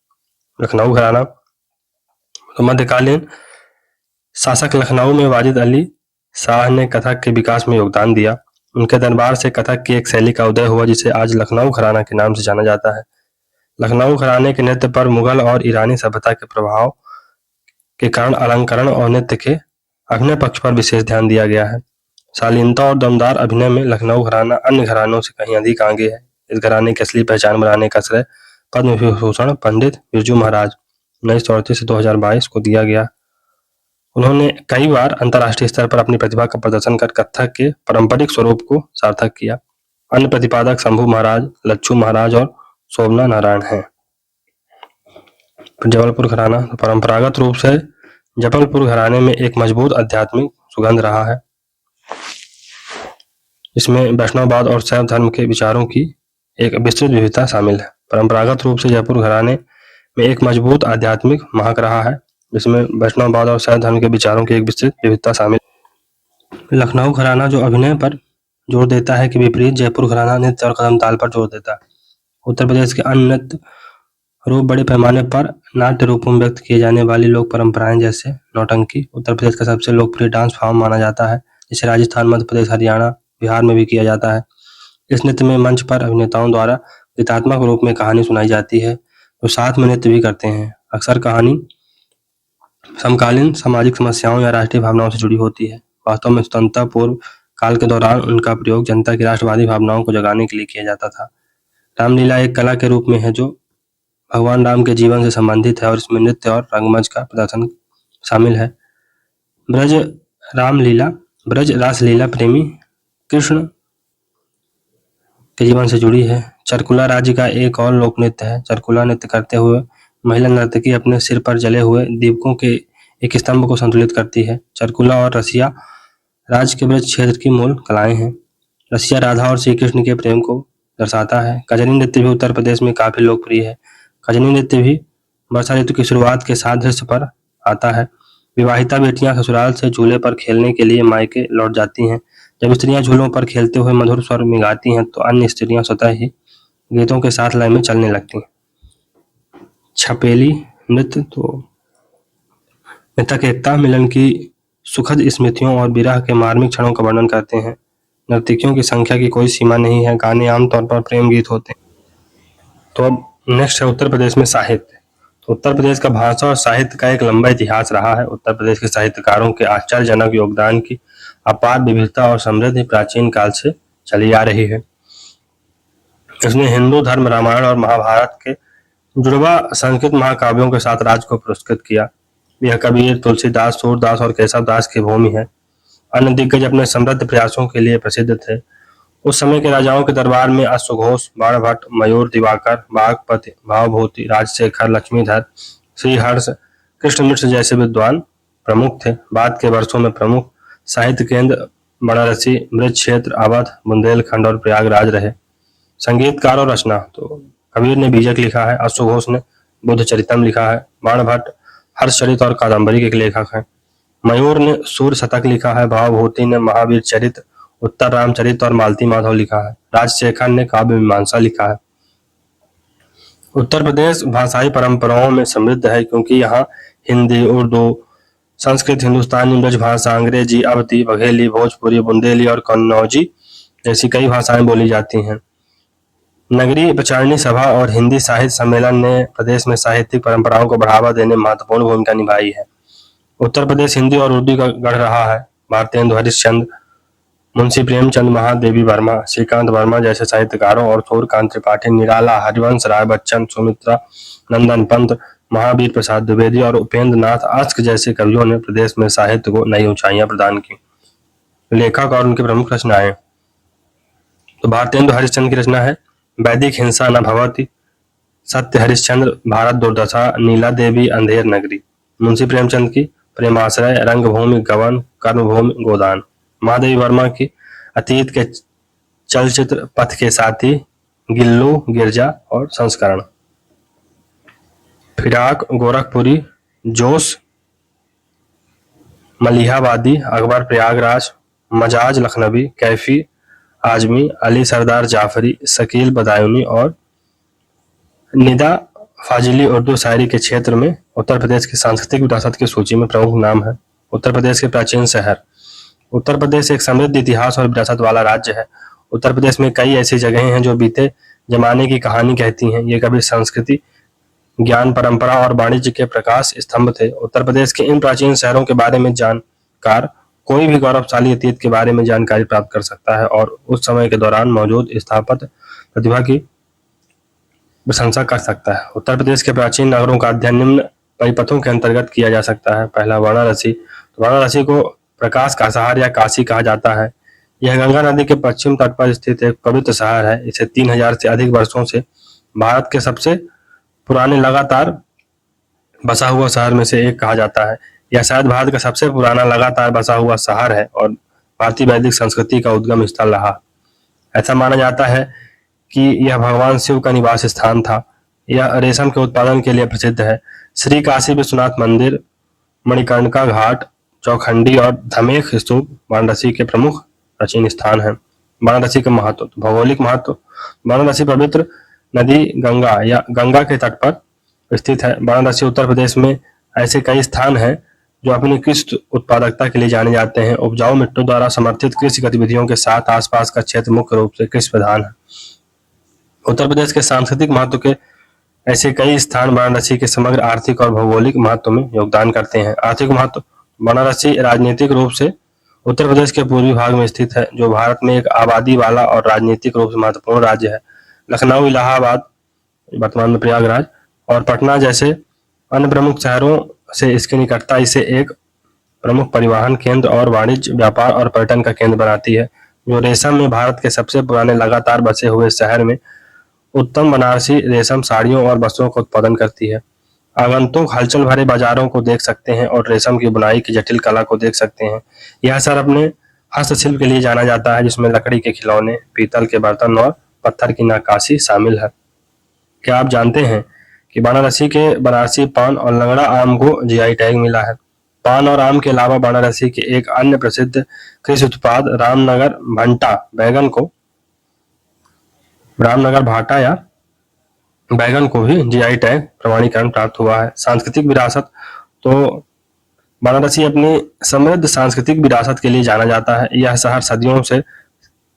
लखनऊ घराना। तो मध्यकालीन शासक लखनऊ में वाजिद अली शाह ने कथक के विकास में योगदान दिया। उनके दरबार से कथक की एक शैली का उदय हुआ, जिसे आज लखनऊ घराना के नाम से जाना जाता है। लखनऊ घराने के नृत्य पर मुगल और ईरानी सभ्यता के प्रभाव के कारण अलंकरण और नृत्य के अभिनय पक्ष पर विशेष ध्यान दिया गया है। शालीनता और दमदार अभिनय में लखनऊ घराना अन्य घरानों से कहीं अधिक आगे है। इस घराने की असली पहचान बनाने का श्रेय पद्म विभूषण पंडित बिरजू महाराज 1934 से 2022 को दिया गया। उन्होंने कई बार अंतर्राष्ट्रीय स्तर पर अपनी प्रतिभा का प्रदर्शन कर कथक के पारंपरिक स्वरूप को सार्थक किया। अन्य प्रतिपादक शंभू महाराज, लच्छू महाराज और शोभना नारायण हैं। जबलपुर घराना। परंपरागत रूप से जबलपुर घराने में एक मजबूत आध्यात्मिक सुगंध रहा है। इसमें वैष्णववाद और शैव धर्म के विचारों की एक विस्तृत विविधता शामिल है। परंपरागत रूप से जयपुर घराने में एक मजबूत आध्यात्मिक महक रहा है, जिसमें वैष्णववाद और शैव धर्म के विचारों की एक विस्तृत विविधता शामिल है। लखनऊ घराना जो अभिनय पर जोर देता है के विपरीत जयपुर घराना नृत्य और कदम ताल पर जोर देता है। उत्तर प्रदेश के अन्य नृत्य रूप बड़े पैमाने पर नाट्य रूपों में व्यक्त किए जाने वाली लोक परंपराएं जैसे नौटंकी उत्तर प्रदेश का सबसे लोकप्रिय डांस फॉर्म माना जाता है, जिसे राजस्थान, मध्य प्रदेश, हरियाणा, बिहार में भी किया जाता है। इस नृत्य में मंच पर अभिनेताओं द्वारा गीतात्मक रूप में कहानी सुनाई जाती है, तो साथ में नृत्य भी करते हैं। अक्सर कहानी समकालीन सामाजिक समस्याओं या राष्ट्रीय भावनाओं से जुड़ी होती है। वास्तव में स्वतंत्रता पूर्व काल के दौरान उनका प्रयोग जनता की राष्ट्रवादी भावनाओं को जगाने के लिए किया जाता था। रामलीला एक कला के रूप में है जो भगवान राम के जीवन से संबंधित है और इसमें नृत्य और रंगमंच का प्रदर्शन शामिल है। ब्रज रामलीला ब्रज रासलीला प्रेमी कृष्ण के जीवन से जुड़ी है। चरकुला राज्य का एक और लोक नृत्य है। चरकुला नृत्य करते हुए महिला नर्तकी अपने सिर पर जले हुए दीपकों के एक स्तंभ को संतुलित करती है। चरकुला और रसिया राज्य के ब्रज क्षेत्र की मूल कलाएं हैं। रसिया राधा और श्री कृष्ण के प्रेम को दर्शाता है। कजरी नृत्य भी उत्तर प्रदेश में काफी लोकप्रिय है। कजरी नृत्य भी वर्षा ऋतु की शुरुआत के साथ दृश्य पर आता है। विवाहिता बेटियां ससुराल से झूले पर खेलने के लिए मायके लौट जाती हैं। जब स्त्रियां झूलों पर खेलते हुए मधुर स्वर में गाती हैं तो अन्य स्त्रियां स्वतः ही गीतों के साथ लय में चलने लगती हैं। छपेली नृत्य तो मृतक एकता मिलन की सुखद स्मृतियों और विरह के मार्मिक क्षणों का वर्णन करते हैं। नर्तकियों की संख्या की कोई सीमा नहीं है। गाने आमतौर पर प्रेम गीत होते हैं। तो अब नेक्स्ट है उत्तर प्रदेश में साहित्य। तो उत्तर प्रदेश का भाषा और साहित्य का एक लंबा इतिहास रहा है। उत्तर प्रदेश के साहित्यकारों के आश्चर्यजनक योगदान की अपार विविधता और समृद्धि प्राचीन काल से चली आ रही है। इसने हिंदू धर्म, रामायण और महाभारत के जुड़वा संस्कृत महाकाव्यों के साथ राज्य को पुरस्कृत किया। यह कबीर, तुलसीदास, सूरदास और केशवदास की भूमि है। अन्य दिग्गज अपने समृद्ध प्रयासों के लिए प्रसिद्ध थे। उस समय के राजाओं के दरबार में अश्वघोष, बाणभट्ट, मयूर, दिवाकर, बागपति, भावभूति, राजशेखर, लक्ष्मीधर, श्रीहर्ष, कृष्णमिश्र जैसे विद्वान प्रमुख थे। बाद के वर्षों में प्रमुख साहित्य केंद्र बनारसी, ब्रज क्षेत्र, अवध, बुंदेलखंड और प्रयागराज रहे। संगीतकार और रचना तो कबीर ने बीजक लिखा है। अश्वघोष ने बुद्ध चरितम लिखा है। बाणभट्ट हर्षचरित और कादम्बरी के लेखक हैं। मयूर ने सूर्य शतक लिखा है। भावभूति ने महावीर चरित, उत्तर रामचरित और मालती माधव लिखा है। राजशेखर ने काव्य मीमांसा लिखा है। उत्तर प्रदेश भाषाई परंपराओं में समृद्ध है क्योंकि यहाँ हिंदी, उर्दू, संस्कृत, हिंदुस्तानी, ब्रजभाषा, अंग्रेजी, अवधी, बघेली, भोजपुरी, बुंदेली और कन्नौजी जैसी कई भाषाएं बोली जाती हैं। नगरीय प्रचारणी सभा और हिंदी साहित्य सम्मेलन ने प्रदेश में साहित्यिक परंपराओं को बढ़ावा देने में महत्वपूर्ण भूमिका निभाई है। उत्तर प्रदेश हिंदी और उर्दू का गढ़ रहा है। भारतेंदु हरिश्चंद्र, मुंशी प्रेमचंद, महादेवी वर्मा, श्रीकांत वर्मा जैसे साहित्यकारों और सूर्यकांत त्रिपाठी, निराला, हरिवंश राय बच्चन, सुमित्रा नंदन पंत, महावीर प्रसाद द्विवेदी और उपेंद्र नाथ आस्क जैसे कवियों ने प्रदेश में साहित्य को नई ऊंचाइयां प्रदान की। लेखक और उनके प्रमुख रचनाएं तो भारतेंदु हरिश्चंद्र की रचना है वैदिक हिंसा न भवति, सत्य हरिश्चंद्र, भारत दुर्दशा, नीला देवी, अंधेर नगरी। मुंशी प्रेमचंद की प्रेमाश्रय, रंगभूमि, गवन, कर्मभूमि, गोदान। महादेवी वर्मा की अतीत के चलचित्र, पथ के साथी, गिल्लू, गिरजा और संस्करण। फिराक, गोरखपुरी, जोश, मलिहाबादी, अकबर प्रयागराज, मजाज लखनवी, कैफी आजमी, अली सरदार जाफरी, शकील बदायूनी और निदा फाजिली उर्दू शायरी के क्षेत्र में उत्तर प्रदेश की सांस्कृतिक विरासत की सूची में प्रमुख नाम है। उत्तर प्रदेश के प्राचीन शहर। उत्तर प्रदेश एक समृद्ध इतिहास और विरासत वाला राज्य है। उत्तर प्रदेश में कई ऐसी जगहें हैं जो बीते जमाने की कहानी कहती हैं। ये कभी संस्कृति, ज्ञान, परंपरा और वाणिज्य के प्रकाश स्तंभ थे। उत्तर प्रदेश के इन प्राचीन शहरों के बारे में जानकार कोई भी गौरवशाली अतीत के बारे में जानकारी प्राप्त कर सकता है और उस समय के दौरान मौजूद स्थापत्य प्रतिभा की प्रशंसा कर सकता है। उत्तर प्रदेश के प्राचीन नगरों का अध्ययन निम्न परिपथों के अंतर्गत किया जा सकता है। पहला, वाराणसी। तो वाराणसी को प्रकाश का शहर या काशी कहा जाता है। यह गंगा नदी के पश्चिम तट पर स्थित एक पवित्र शहर है। इसे 3000 से अधिक वर्षों से भारत के सबसे पुराने लगातार बसा हुआ शहर में से एक कहा जाता है। यह शायद भारत का सबसे पुराना लगातार बसा हुआ शहर है और भारतीय वैदिक संस्कृति का उद्गम स्थल रहा। ऐसा माना जाता है कि यह भगवान शिव का निवास स्थान था। यह रेशम के उत्पादन के लिए प्रसिद्ध है। श्री काशी विश्वनाथ मंदिर, मणिकर्णिका घाट, चौखंडी और धमेख स्तूप वाराणसी के प्रमुख प्राचीन स्थान हैं। वाराणसी का महत्व, तो भौगोलिक महत्व, वाराणसी पवित्र नदी गंगा या गंगा के तट पर स्थित है। वाराणसी उत्तर प्रदेश में ऐसे कई स्थान हैं जो अपनी कृषि उत्पादकता के लिए जाने जाते हैं। उपजाऊ मिट्टी द्वारा समर्थित कृषि गतिविधियों के साथ आसपास का क्षेत्र मुख्य रूप से कृषि प्रधान है। उत्तर प्रदेश के सांस्कृतिक महत्व के ऐसे कई स्थान वाराणसी के समग्र आर्थिक और भौगोलिक महत्व में योगदान करते हैं। आर्थिक महत्व, वाराणसी राजनीतिक रूप से उत्तर प्रदेश के पूर्वी भाग में स्थित है, जो भारत में एक आबादी वाला और राजनीतिक रूप से महत्वपूर्ण राज्य है। लखनऊ, इलाहाबाद, वर्तमान में प्रयागराज और पटना जैसे अन्य प्रमुख शहरों से इसकी निकटता इसे एक प्रमुख परिवहन केंद्र और वाणिज्य, व्यापार और पर्यटन का केंद्र बनाती है। जो रेशम में भारत के सबसे पुराने लगातार बसे हुए शहर में उत्तम बनारसी रेशम साड़ियों और वस्त्रों का उत्पादन करती है। आगंतुक हलचल भरे बाजारों को देख सकते हैं और रेशम की बुनाई की जटिल कला को देख सकते हैं। यह शहर अपने हस्तशिल्प के लिए जाना जाता है, जिसमें लकड़ी के खिलौने, पीतल के बर्तन और पत्थर की नक्काशी शामिल है। क्या आप जानते हैं कि वाराणसी के बनारसी पान और लंगड़ा आम को जीआई टैग मिला है? पान और आम के अलावा वाराणसी के एक अन्य प्रसिद्ध कृषि उत्पाद रामनगर भंटा बैगन को रामनगर भाटा या बैगन को भी जीआई टैग प्रमाणीकरण प्राप्त हुआ है। सांस्कृतिक विरासत, तो वाराणसी अपनी समृद्ध सांस्कृतिक विरासत के लिए जाना जाता है। यह शहर सदियों से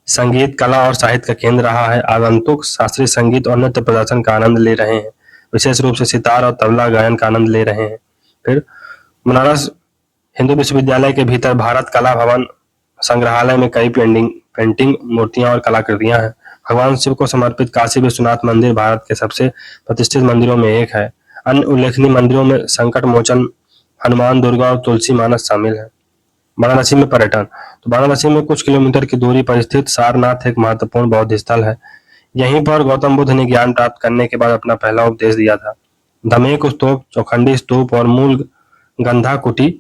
संगीत, कला और साहित्य का केंद्र रहा है। आगंतुक शास्त्रीय संगीत और नृत्य प्रदर्शन का आनंद ले रहे हैं, विशेष रूप से सितार और तबला गायन का आनंद ले रहे हैं। फिर बनारस हिंदू विश्वविद्यालय के भीतर भारत कला भवन संग्रहालय में कई पेंटिंग, मूर्तियां और कलाकृतियां हैं। भगवान शिव को समर्पित काशी विश्वनाथ मंदिर भारत के सबसे प्रतिष्ठित मंदिरों में एक है। अन्य उल्लेखनीय मंदिरों में संकट मोचन, हनुमान, दुर्गा और तुलसी मानस शामिल है। वाराणसी में पर्यटन, तो वाराणसी में कुछ किलोमीटर की दूरी पर स्थित सारनाथ एक महत्वपूर्ण बौद्ध स्थल है। यहीं पर गौतम बुद्ध ने ज्ञान प्राप्त करने के बाद अपना पहला उपदेश दिया था। धमेक स्तूप, चौखंडी स्तूप और मूल गंधा कुटी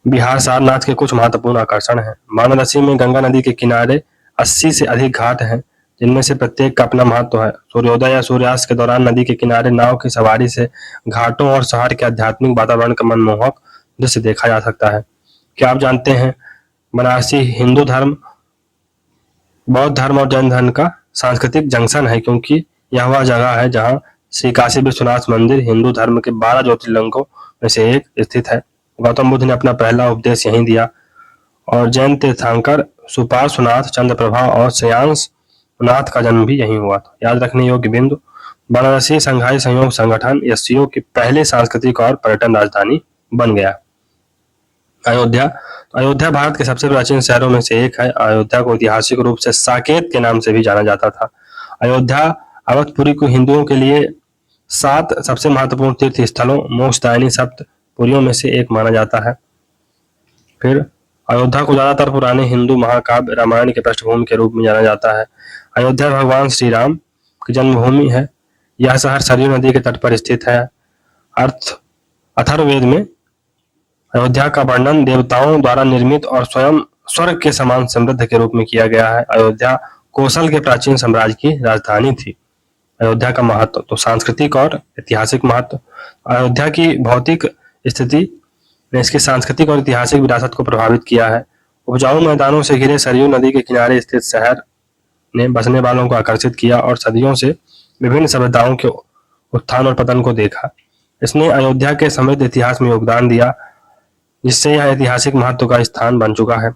बिहार सारनाथ के कुछ महत्वपूर्ण आकर्षण हैं। वाराणसी में गंगा नदी के किनारे 80 से अधिक घाट हैं, जिनमें से प्रत्येक का अपना महत्व है। सूर्योदय या सूर्यास्त के दौरान नदी के किनारे नाव की सवारी से घाटों और शहर के आध्यात्मिक वातावरण का मनमोहक दृश्य देखा जा सकता है। क्या आप जानते हैं बनारसी हिंदू धर्म, बौद्ध धर्म और जैन धर्म का सांस्कृतिक जंक्शन है, क्योंकि यह वह जगह है जहां श्री काशी विश्वनाथ मंदिर हिंदू धर्म के 12 ज्योतिर्लिंगों में से एक स्थित है। गौतम बुद्ध ने अपना पहला उपदेश यहीं दिया और जैन तीर्थंकर सुपार्श्वनाथ, चंद्रप्रभा और श्रेयांश नाथ का जन्म भी यहीं हुआ था। याद रखने योग्य बिंदु, वाराणसी संघाई सहयोग संगठन एससीओ की पहले सांस्कृतिक और पर्यटन राजधानी बन गया। अयोध्या, अयोध्या भारत के सबसे प्राचीन शहरों में से एक है। अयोध्या को ऐतिहासिक रूप से साकेत के नाम से भी जाना जाता था। अयोध्या अवधपुरी को हिंदुओं के लिए 7 सबसे महत्वपूर्ण तीर्थ स्थलों, मोक्षदायिनी सप्तपुरियों में से एक माना जाता है। फिर अयोध्या को ज्यादातर पुराने हिंदू महाकाव्य रामायण के पृष्ठभूमि के रूप में जाना जाता है। अयोध्या भगवान श्री राम की जन्मभूमि है। यह शहर सरयू नदी के तट पर स्थित है। अथर्ववेद में अयोध्या का वर्णन देवताओं द्वारा निर्मित और स्वयं स्वर्ग के समान समृद्ध के रूप में किया गया है। अयोध्या कौशल के प्राचीन साम्राज्य की राजधानी थी। अयोध्या का महत्व, तो सांस्कृतिक और ऐतिहासिक महत्व। अयोध्या की भौतिक स्थिति ने इसकी सांस्कृतिक और ऐतिहासिक विरासत को प्रभावित किया है। उपजाऊ मैदानों से घिरे सरयू नदी के किनारे स्थित शहर ने बसने वालों को आकर्षित किया और सदियों से विभिन्न सभ्यताओं के उत्थान और पतन को देखा। इसने अयोध्या के समृद्ध इतिहास में योगदान दिया, जिससे यह ऐतिहासिक महत्व का स्थान बन चुका है।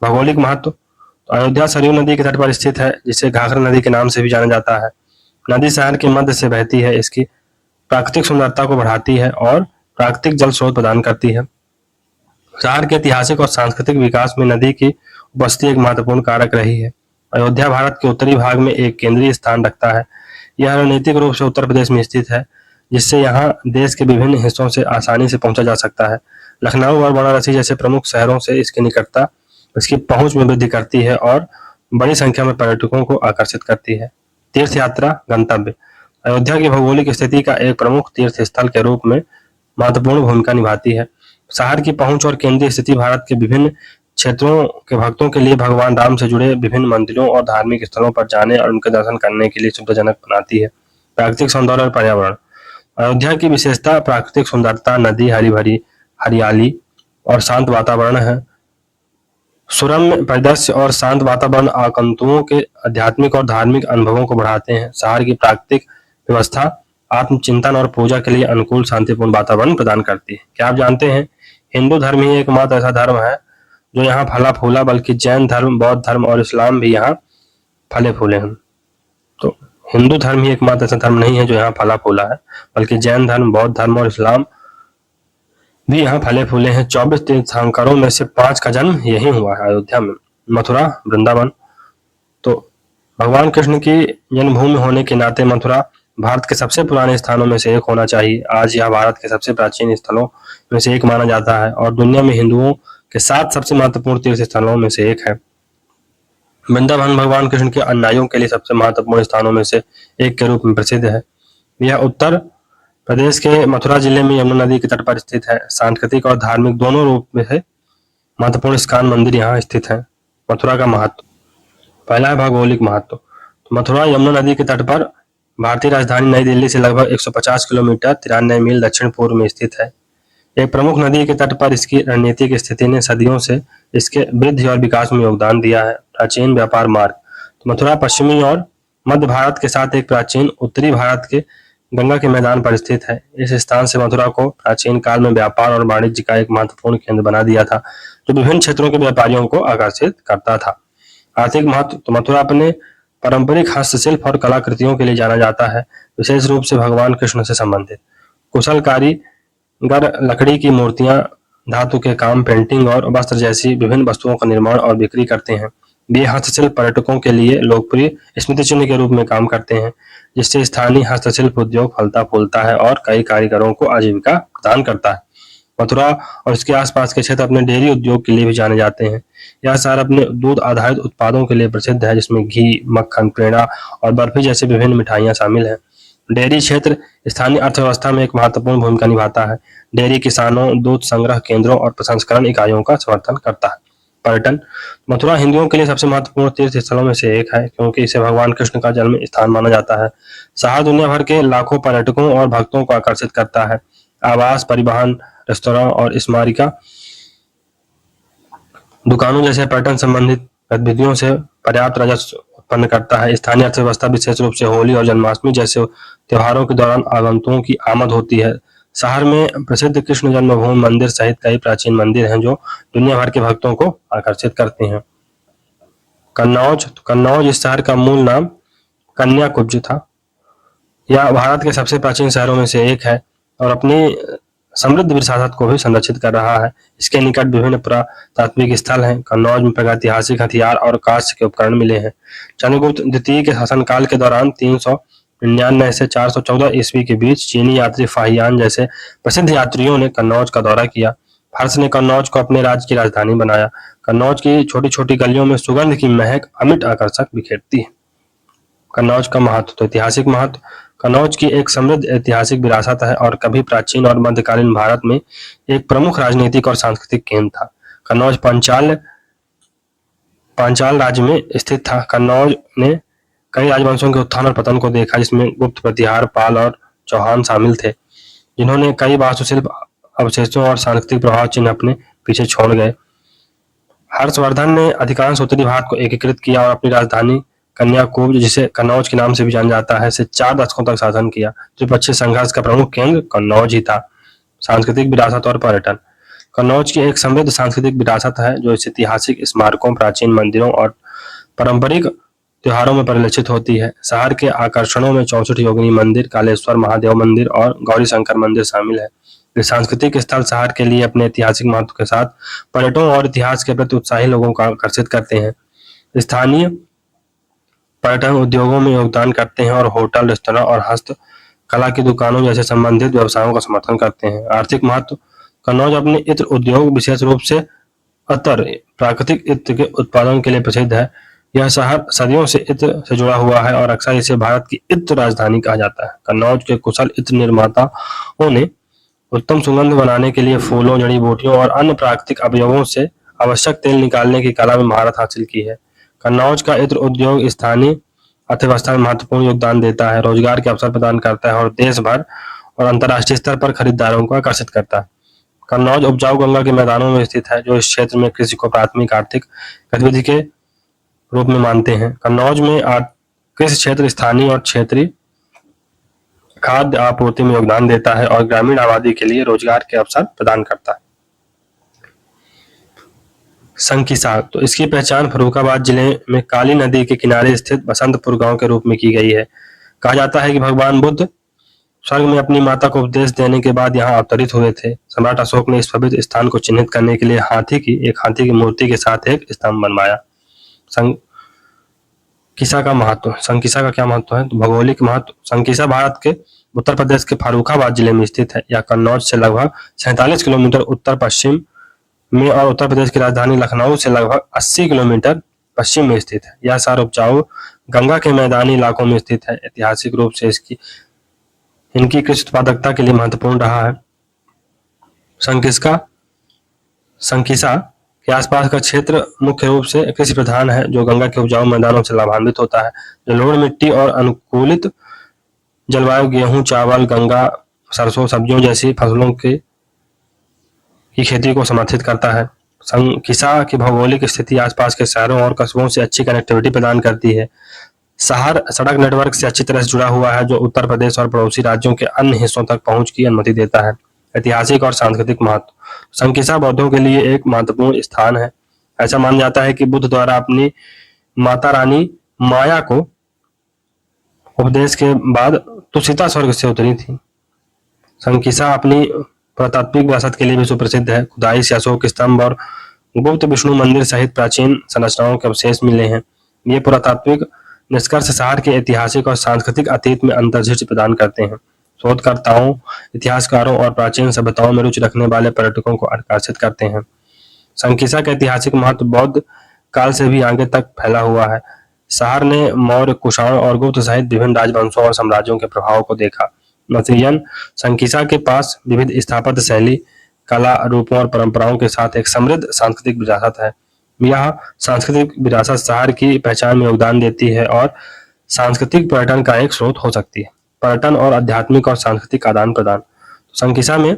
भौगोलिक महत्व, तो अयोध्या सरयू नदी के तट पर स्थित है, जिसे घाघरा नदी के नाम से भी जाना जाता है। नदी शहर के मध्य से बहती है, इसकी प्राकृतिक सुंदरता को बढ़ाती है और प्राकृतिक जल स्रोत प्रदान करती है। शहर के ऐतिहासिक और सांस्कृतिक विकास में नदी की उपस्थिति एक महत्वपूर्ण कारक रही है। अयोध्या भारत के उत्तरी भाग में एक केंद्रीय स्थान रखता है। यह रणनीतिक रूप से उत्तर प्रदेश में स्थित है, जिससे यहाँ देश के विभिन्न हिस्सों से आसानी से पहुंचा जा सकता है। लखनऊ और वाराणसी जैसे प्रमुख शहरों से इसकी निकटता इसकी पहुंच में वृद्धि करती है और बड़ी संख्या में पर्यटकों को आकर्षित करती है। तीर्थ यात्रा गंतव्य, अयोध्या की भौगोलिक स्थिति का एक प्रमुख तीर्थ स्थल के रूप में महत्वपूर्ण भूमिका निभाती है। शहर की पहुंच और केंद्रीय स्थिति भारत के विभिन्न क्षेत्रों के भक्तों के लिए भगवान राम से जुड़े विभिन्न मंदिरों और धार्मिक स्थलों पर जाने और उनके दर्शन करने के लिए सुविधाजनक बनाती है। प्राकृतिक सौंदर्य और पर्यावरण। अयोध्या की विशेषता प्राकृतिक सुंदरता, नदी, हरी भरी हरियाली और शांत वातावरण है। सुरम्य परिदृश्य और शांत वातावरण आगंतुकों के आध्यात्मिक और धार्मिक अनुभवों को बढ़ाते हैं। शहर की प्राकृतिक व्यवस्था आत्मचिंतन और पूजा के लिए अनुकूल शांतिपूर्ण वातावरण प्रदान करती है। क्या आप जानते हैं, हिंदू धर्म ही एकमात्र ऐसा धर्म है जो यहाँ फला फूला, बल्कि जैन धर्म, बौद्ध धर्म और इस्लाम भी यहाँ फले फूले हैं। तो हिंदू धर्म ही एकमात्र ऐसा धर्म नहीं है जो यहाँ फला फूला है, बल्कि जैन धर्म, बौद्ध धर्म और इस्लाम भी यहाँ फले फूले हैं। 24 तीर्थंकरों में से 5 का जन्म यही हुआ है, अयोध्या में। मथुरा, वृंदावन। तो भगवान कृष्ण की जन्मभूमि होने के नाते मथुरा भारत के सबसे पुराने स्थानों में से एक होना चाहिए। आज यह भारत के सबसे प्राचीन स्थलों में से एक माना जाता है और दुनिया में हिंदुओं के 7 सबसे महत्वपूर्ण तीर्थ स्थलों में से एक है। वृंदावन भगवान कृष्ण के अनुयायियों के लिए सबसे महत्वपूर्ण स्थानों में से एक के रूप में प्रसिद्ध है। यह उत्तर प्रदेश के मथुरा जिले में यमुना नदी के तट पर स्थित है। सांस्कृतिक और धार्मिक दोनों रूप में से महत्वपूर्ण इस्कॉन मंदिर यहाँ स्थित है। मथुरा का महत्व। पहला है भौगोलिक महत्व। तो मथुरा यमुना नदी के तट पर भारतीय राजधानी नई दिल्ली से लगभग 150 किलोमीटर 93 मील दक्षिण पूर्व में स्थित है। एक प्रमुख नदी के तट पर इसकी रणनीतिक स्थिति ने सदियों से इसके वृद्धि और विकास में योगदान दिया है। प्राचीन व्यापार मार्ग। तो मथुरा पश्चिमी और मध्य भारत के साथ एक प्राचीन उत्तरी भारत के गंगा के मैदान पर स्थित है। इस स्थान से मथुरा को प्राचीन काल में व्यापार और वाणिज्य का एक महत्वपूर्ण केंद्र बना दिया था, जो विभिन्न क्षेत्रों के व्यापारियों को आकर्षित करता था। आर्थिक महत्व। तो मथुरा अपने पारंपरिक हस्तशिल्प और कलाकृतियों के लिए जाना जाता है, विशेष रूप से भगवान कृष्ण से संबंधित। कुशल कारीगर लकड़ी की मूर्तियां, धातु के काम, पेंटिंग और वस्त्र जैसी विभिन्न वस्तुओं का निर्माण और बिक्री करते हैं। ये हस्तशिल्प पर्यटकों के लिए लोकप्रिय स्मृति चिन्ह के रूप में काम करते हैं, जिससे स्थानीय हस्तशिल्प उद्योग फलता फूलता है और कई कारीगरों को आजीविका प्रदान करता है। मथुरा और इसके आसपास के क्षेत्र अपने डेयरी उद्योग के लिए भी जाने जाते हैं। यह शहर अपने दूध आधारित उत्पादों के लिए प्रसिद्ध है, जिसमें घी, मक्खन, पेड़ा और बर्फी जैसे विभिन्न मिठाइयां शामिल हैं। डेयरी क्षेत्र स्थानीय अर्थव्यवस्था में एक महत्वपूर्ण भूमिका निभाता है। डेयरी किसानों, दूध संग्रह केंद्रों और प्रसंस्करण इकाइयों का समर्थन करता है। पर्यटन। मथुरा हिंदुओं के लिए सबसे महत्वपूर्ण तीर्थ स्थलों में से एक है, क्योंकि इसे भगवान कृष्ण का जन्म स्थान माना जाता है। शहर दुनिया भर के लाखों पर्यटकों और भक्तों को आकर्षित करता है। आवास, परिवहन, रेस्तरां और स्मारिका दुकानों जैसे पर्यटन संबंधित गतिविधियों से पर्याप्त राजस्व उत्पन्न करता है। स्थानीय अर्थव्यवस्था विशेष रूप से होली और जन्माष्टमी जैसे त्योहारों के दौरान आगंतुकों की आमद होती है। शहर में प्रसिद्ध कृष्ण जन्मभूमि मंदिर सहित कई प्राचीन मंदिर हैं जो दुनिया भर के भक्तों को आकर्षित करते हैं। कन्नौज। तो कन्नौज इस शहर का मूल नाम कन्याकुब्ज था। यह भारत के सबसे प्राचीन शहरों में से एक है और अपनी समृद्ध विरासत को भी संरक्षित कर रहा है। इसके निकट विभिन्न पुरातात्विक स्थल हैं। कन्नौज में प्रागैतिहासिक हथियार और कांस्य के उपकरण मिले हैं। चंद्रगुप्त द्वितीय के शासनकाल के दौरान 399 से 414 ईस्वी के बीच चीनी यात्री फाहियान जैसे प्रसिद्ध यात्रियों ने कन्नौज का दौरा किया। हर्ष ने कन्नौज को अपने राज्य की राजधानी बनाया। कन्नौज की छोटी छोटी गलियों में सुगंध की महक अमिट आकर्षक बिखेरती है। कन्नौज का महत्व। तो ऐतिहासिक महत्व। कन्नौज की एक समृद्ध ऐतिहासिक विरासत है और कभी प्राचीन और मध्यकालीन भारत में एक प्रमुख राजनीतिक और सांस्कृतिक केंद्र था। कन्नौज पांचाल राज्य में स्थित था। कन्नौज ने कई राजवंशों के उत्थान और पतन को देखा, जिसमें गुप्त, प्रतिहार, पाल और चौहान शामिल थे, जिन्होंने कई वास्तुशिल्प अवशेषों और सांस्कृतिक प्रभाव चिन्ह अपने पीछे छोड़ गए। हर्षवर्धन ने अधिकांश उत्तरी भारत को एकीकृत किया और अपनी राजधानी कन्याकुब्ज, जिसे कन्नौज के नाम से भी जाना जाता है, से 4 दशकों तक शासन किया। द्विपक्षीय संघर्ष का प्रमुख केंद्र कन्नौज ही था। सांस्कृतिक विरासत और पर्यटन। कन्नौज की एक समृद्ध सांस्कृतिक विरासत है जो इस ऐतिहासिक स्मारकों, प्राचीन मंदिरों और पारंपरिक त्योहारों में परिलक्षित होती है। शहर के आकर्षणों में 64 योगिनी मंदिर, कालेश्वर महादेव मंदिर और गौरी शंकर मंदिर शामिल है। ये सांस्कृतिक स्थल शहर के लिए अपने ऐतिहासिक महत्व के साथ पर्यटकों और इतिहास के प्रति उत्साही लोगों को आकर्षित करते हैं। स्थानीय पर्यटन उद्योगों में योगदान करते हैं और होटल, रेस्तरां और हस्त कला की दुकानों जैसे संबंधित व्यवसायों का समर्थन करते हैं। आर्थिक महत्व। कन्नौज अपने इत्र उद्योग, विशेष रूप से अतर प्राकृतिक इत्र के उत्पादन के लिए प्रसिद्ध है। यह शहर सदियों से इत्र से जुड़ा हुआ है और अक्सर इसे भारत की इत्र राजधानी कहा जाता है। कन्नौज के कुशल इत्र निर्माताओं ने उत्तम सुगंध बनाने के लिए फूलों, जड़ी बूटियों और अन्य प्राकृतिक अवयवों से आवश्यक तेल निकालने की कला में महारत हासिल की है। कन्नौज का इत्र उद्योग स्थानीय अर्थव्यवस्था में महत्वपूर्ण योगदान देता है, रोजगार के अवसर प्रदान करता है और देश भर और अंतर्राष्ट्रीय स्तर पर खरीदारों को आकर्षित करता है। कन्नौज उपजाऊ गंगा के मैदानों में स्थित है, जो इस क्षेत्र में कृषि को प्राथमिक आर्थिक गतिविधि के रूप में मानते हैं। कन्नौज में कृषि क्षेत्र स्थानीय और क्षेत्रीय खाद्य आपूर्ति में योगदान देता है और ग्रामीण आबादी के लिए रोजगार के अवसर प्रदान करता है। संकिसा, तो इसकी पहचान फर्रुखाबाद जिले में काली नदी के किनारे स्थित बसंतपुर गांव के रूप में की गई है। कहा जाता है कि भगवान बुद्ध स्वर्ग में अपनी माता को उपदेश देने के बाद यहाँ अवतरित हुए थे। सम्राट अशोक ने इस पवित्र स्थान को चिन्हित करने के लिए हाथी की मूर्ति के साथ एक स्तंभ बनवाया। संकिसा का महत्व, संकिसा का क्या महत्व है? तो भौगोलिक महत्व, संकिसा भारत के उत्तर प्रदेश के फर्रुखाबाद जिले में स्थित है। यह कन्नौज से लगभग 47 किलोमीटर उत्तर पश्चिम में और उत्तर प्रदेश की राजधानी लखनऊ से लगभग 80 किलोमीटर पश्चिम में स्थित है। यह शहर उपजाऊ गंगा के मैदानी इलाकों में स्थित है। ऐतिहासिक रूप से इनकी कृषि उत्पादकता के लिए महत्वपूर्ण रहा है। संकिसा के आसपास का क्षेत्र मुख्य रूप से कृषि प्रधान है, जो गंगा के उपजाऊ मैदानों से लाभान्वित होता है। जलोढ़ मिट्टी और अनुकूलित जलवायु गेहूं, चावल, गंगा, सरसों, सब्जियों जैसी फसलों की खेती को समर्थित करता है। संकिसा की भौगोलिक स्थिति आसपास के शहरों और कस्बों से अच्छी कनेक्टिविटी प्रदान करती है। शहर सड़क नेटवर्क से अच्छी तरह से जुड़ा हुआ है, जो उत्तर प्रदेश और पड़ोसी राज्यों के अन्य हिस्सों तक पहुंच की अनुमति देता है। ऐतिहासिक और सांस्कृतिक महत्व, संकिसा बौद्धों के लिए एक महत्वपूर्ण स्थान है। ऐसा माना जाता है कि बुद्ध द्वारा अपनी माता रानी माया को उपदेश के बाद तुषिता स्वर्ग से उतरी थी। संकिसा अपनी पुरातात्विक विरासत के लिए भी सुप्रसिद्ध है। खुदाई से अशोक स्तंभ और गुप्त विष्णु मंदिर सहित प्राचीन संरचनाओं के अवशेष मिले हैं। ये पुरातात्विक निष्कर्ष शहर के ऐतिहासिक और सांस्कृतिक अतीत में अंतर्दृष्टि प्रदान करते हैं। शोधकर्ताओं, इतिहासकारों और प्राचीन सभ्यताओं में रुचि रखने वाले पर्यटकों को आकर्षित करते हैं। संकिसा का ऐतिहासिक महत्व बौद्ध काल से भी आगे तक फैला हुआ है। शहर ने मौर्य, कुषाण और गुप्त सहित विभिन्न राजवंशों और साम्राज्यों के प्रभाव को देखा। नतीजतन संकिसा के पास विविध स्थापत्य शैली, कला, रूपों और परंपराओं के साथ एक समृद्ध सांस्कृतिक विरासत है। यह सांस्कृतिक विरासत शहर की पहचान में योगदान देती है और सांस्कृतिक पर्यटन का एक स्रोत हो सकती है। पर्यटन और आध्यात्मिक और सांस्कृतिक आदान प्रदान, संकिसा में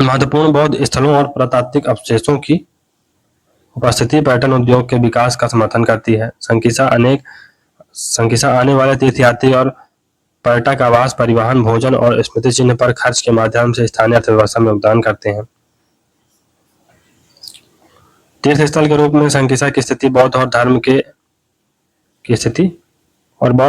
महत्वपूर्ण बौद्ध स्थलों और पुरातात्विक अवशेषों की उपस्थिति पर्यटन उद्योग के विकास का समर्थन करती है। संकिसा आने वाले तीर्थयात्री और पर्यटक आवास, परिवहन, भोजन और स्मृति चिन्ह पर खर्च के माध्यम से स्थानीय अर्थव्यवस्था में योगदान करते हैं। तीर्थ स्थल के रूप में संकिसा की स्थिति बौद्ध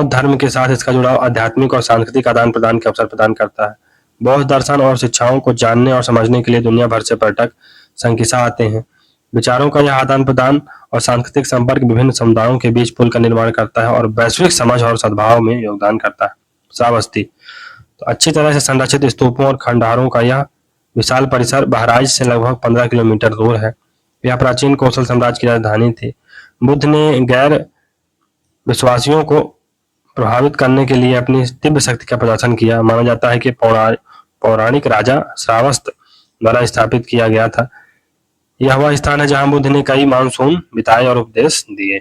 धर्म के साथ इसका जुड़ाव आध्यात्मिक और सांस्कृतिक आदान प्रदान के अवसर प्रदान करता है। बौद्ध दर्शन और शिक्षाओं को जानने और समझने के लिए दुनिया भर से पर्यटक संकिसा आते हैं। विचारों का यह आदान प्रदान और सांस्कृतिक संपर्क विभिन्न समुदायों के बीच पुल का निर्माण करता है और वैश्विक समझ और सद्भाव में योगदान करता है। श्रावस्ती, तो अच्छी तरह से संरक्षित स्तूपों और खंडहरों का यह विशाल परिसर बहराइच से लगभग 15 किलोमीटर दूर है। यह प्राचीन कौशल साम्राज्य की राजधानी थी। बुद्ध ने गैर विश्वासियों को प्रभावित करने के लिए अपनी दिव्य शक्ति का प्रदर्शन किया। माना जाता है कि पौराणिक राजा श्रावस्त द्वारा स्थापित किया गया था। यह वह स्थान है जहां बुद्ध ने कई मानसून बिताए और उपदेश दिए।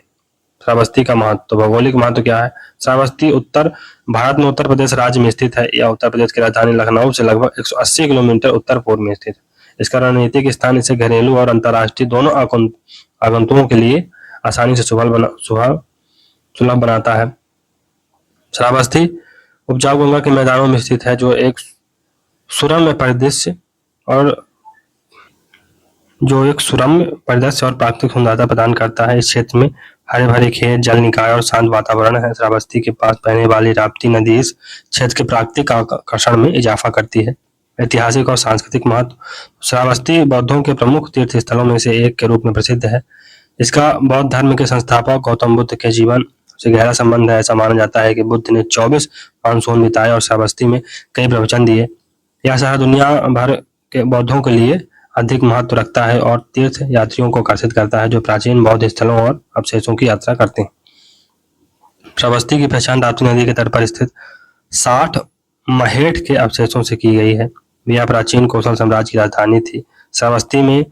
श्रावस्ती का महत्व, तो भौगोलिक महत्व क्या है? श्रावस्ती उत्तर भारत में उत्तर प्रदेश राज्य में स्थित है। यह उत्तर प्रदेश की राजधानी लखनऊ से लगभग 180 किलोमीटर उत्तर पूर्व में स्थित है। इसका रणनीतिक स्थान इसे घरेलू और अंतर्राष्ट्रीय दोनों आगंतुकों के लिए आसानी से सुलभ बनाता है। श्रावस्ती उपजाऊ गंगा के मैदानों में स्थित है, जो एक सुरम्य परिदृश्य और प्राकृतिक सुंदरता प्रदान करता है। इस क्षेत्र में हरे भरे खेत, जल निकाय और शांत वातावरण है। श्रावस्ती के पास बहने वाली राप्ती नदी इस क्षेत्र के प्राकृतिक आकर्षण में इजाफा करती है। ऐतिहासिक और सांस्कृतिक महत्व, श्रावस्ती बौद्धों के प्रमुख तीर्थ स्थलों में से एक के रूप में प्रसिद्ध है। इसका बौद्ध धर्म के संस्थापक गौतम बुद्ध के जीवन से गहरा संबंध है। ऐसा माना जाता है कि बुद्ध ने 24 मानसून बिताए और श्रावस्ती में कई प्रवचन दिए। यह शहर दुनिया भर के बौद्धों के लिए अधिक महत्व रखता है और तीर्थ यात्रियों को आकर्षित करता है, जो प्राचीन बौद्ध स्थलों और अवशेषों की यात्रा करते हैं। श्रावस्ती की पहचान राप्ती नदी के तट पर स्थित 60 महेठ के अवशेषों से की गई है। यह प्राचीन कौशल साम्राज्य की राजधानी थी। श्रावस्ती में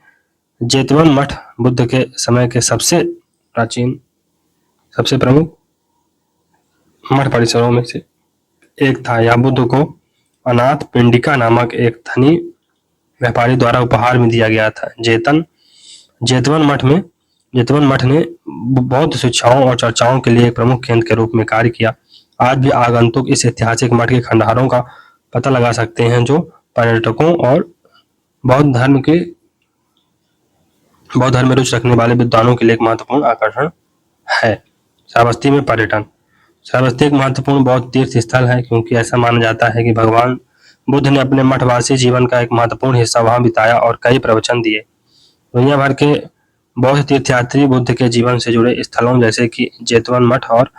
जेतवन मठ बुद्ध के समय के सबसे प्राचीन, सबसे प्रमुख मठ परिसरों में से एक था। यह बुद्ध को अनाथ पिंडिका नामक एक धनी व्यापारी द्वारा उपहार में दिया गया था। जेतवन मठ ने बौद्ध शिक्षाओं और चर्चाओं के लिए एक प्रमुख केंद्र के रूप में कार्य किया। आज भी आगंतुक इस ऐतिहासिक मठ के खंडहरों का पता लगा सकते हैं, जो पर्यटकों और बौद्ध धर्म में रुचि रखने वाले विद्वानों के लिए एक महत्वपूर्ण आकर्षण है। श्रावस्ती में पर्यटन। श्रावस्ती एक महत्वपूर्ण बौद्ध तीर्थ स्थल है, क्योंकि ऐसा माना जाता है कि भगवान बुद्ध ने अपने मठवासी जीवन का एक महत्वपूर्ण हिस्सा वहां बिताया और कई प्रवचन दिए। दुनिया भर के बौद्ध तीर्थयात्री बुद्ध के जीवन से जुड़े स्थलों जैसे कि जेतवन मठ और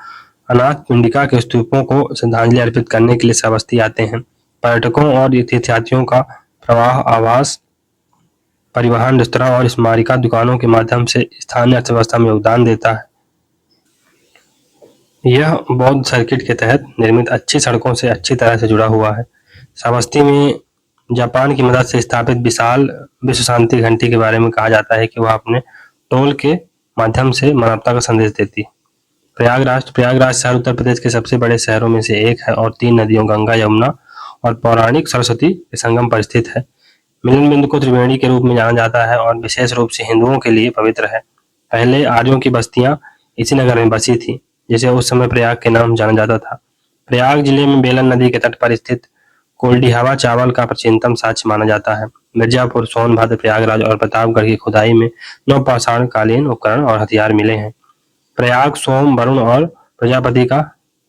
अनाथ पिंडिका के स्तूपों को श्रद्धांजलि अर्पित करने के लिए श्रावस्ती आते हैं। पर्यटकों और तीर्थयात्रियों का प्रवाह आवास, परिवहन, रेस्तरां और स्मारिका दुकानों के माध्यम से स्थानीय अर्थव्यवस्था में योगदान देता है। यह बौद्ध सर्किट के तहत निर्मित अच्छी सड़कों से अच्छी तरह से जुड़ा हुआ है। श्रावस्ती में जापान की मदद से स्थापित विशाल विश्व शांति घंटी के बारे में कहा जाता है कि वह अपने टोल के माध्यम से मानवता का संदेश देती है। प्रयागराज शहर उत्तर प्रदेश के सबसे बड़े शहरों में से एक है और 3 नदियों गंगा, यमुना और पौराणिक सरस्वती के संगम पर स्थित है। मिलन बिंदु को त्रिवेणी के रूप में जाना जाता है और विशेष रूप से हिंदुओं के लिए पवित्र है। पहले आर्यों की बस्तियां इसी नगर में बसी थी, जिसे उस समय प्रयाग के नाम जाना जाता था। प्रयाग जिले में बेलन नदी के तट पर स्थित कोल्डिहावा चावल का प्राचीनतम साक्ष्य माना जाता है। मिर्जापुर, सोनभद्र, प्रयागराज और प्रतापगढ़ की खुदाई में नवपाषाण कालीन उपकरण और हथियार मिले हैं। प्रयाग सोम, वरुण और प्रजापति का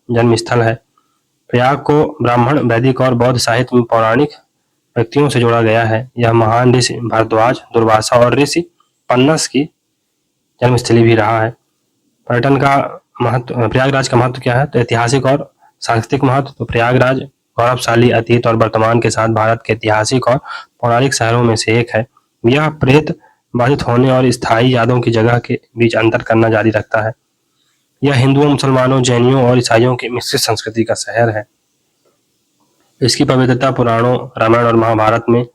जन्म स्थल है। प्रयाग को ब्राह्मण, वैदिक और बौद्ध साहित्य में पौराणिक व्यक्तियों से जोड़ा गया है। यह महान ऋषि भारद्वाज, दुर्वासा और ऋषि पन्नस की जन्मस्थली भी रहा है। पर्यटन का महत्व, प्रयागराज का महत्व क्या है? तो ऐतिहासिक और सांस्कृतिक महत्व। तो प्रयागराज गौरवशाली अतीत और वर्तमान के साथ भारत के ऐतिहासिक और पौराणिक शहरों में से एक है। यह प्रेत बाधित होने और स्थायी यादों की जगह के बीच अंतर करना जारी रखता है। यह हिंदुओं, मुसलमानों, जैनियों और ईसाइयों की मिश्रित संस्कृति का शहर है। इसकी पवित्रता पुराणों, रामायण और महाभारत में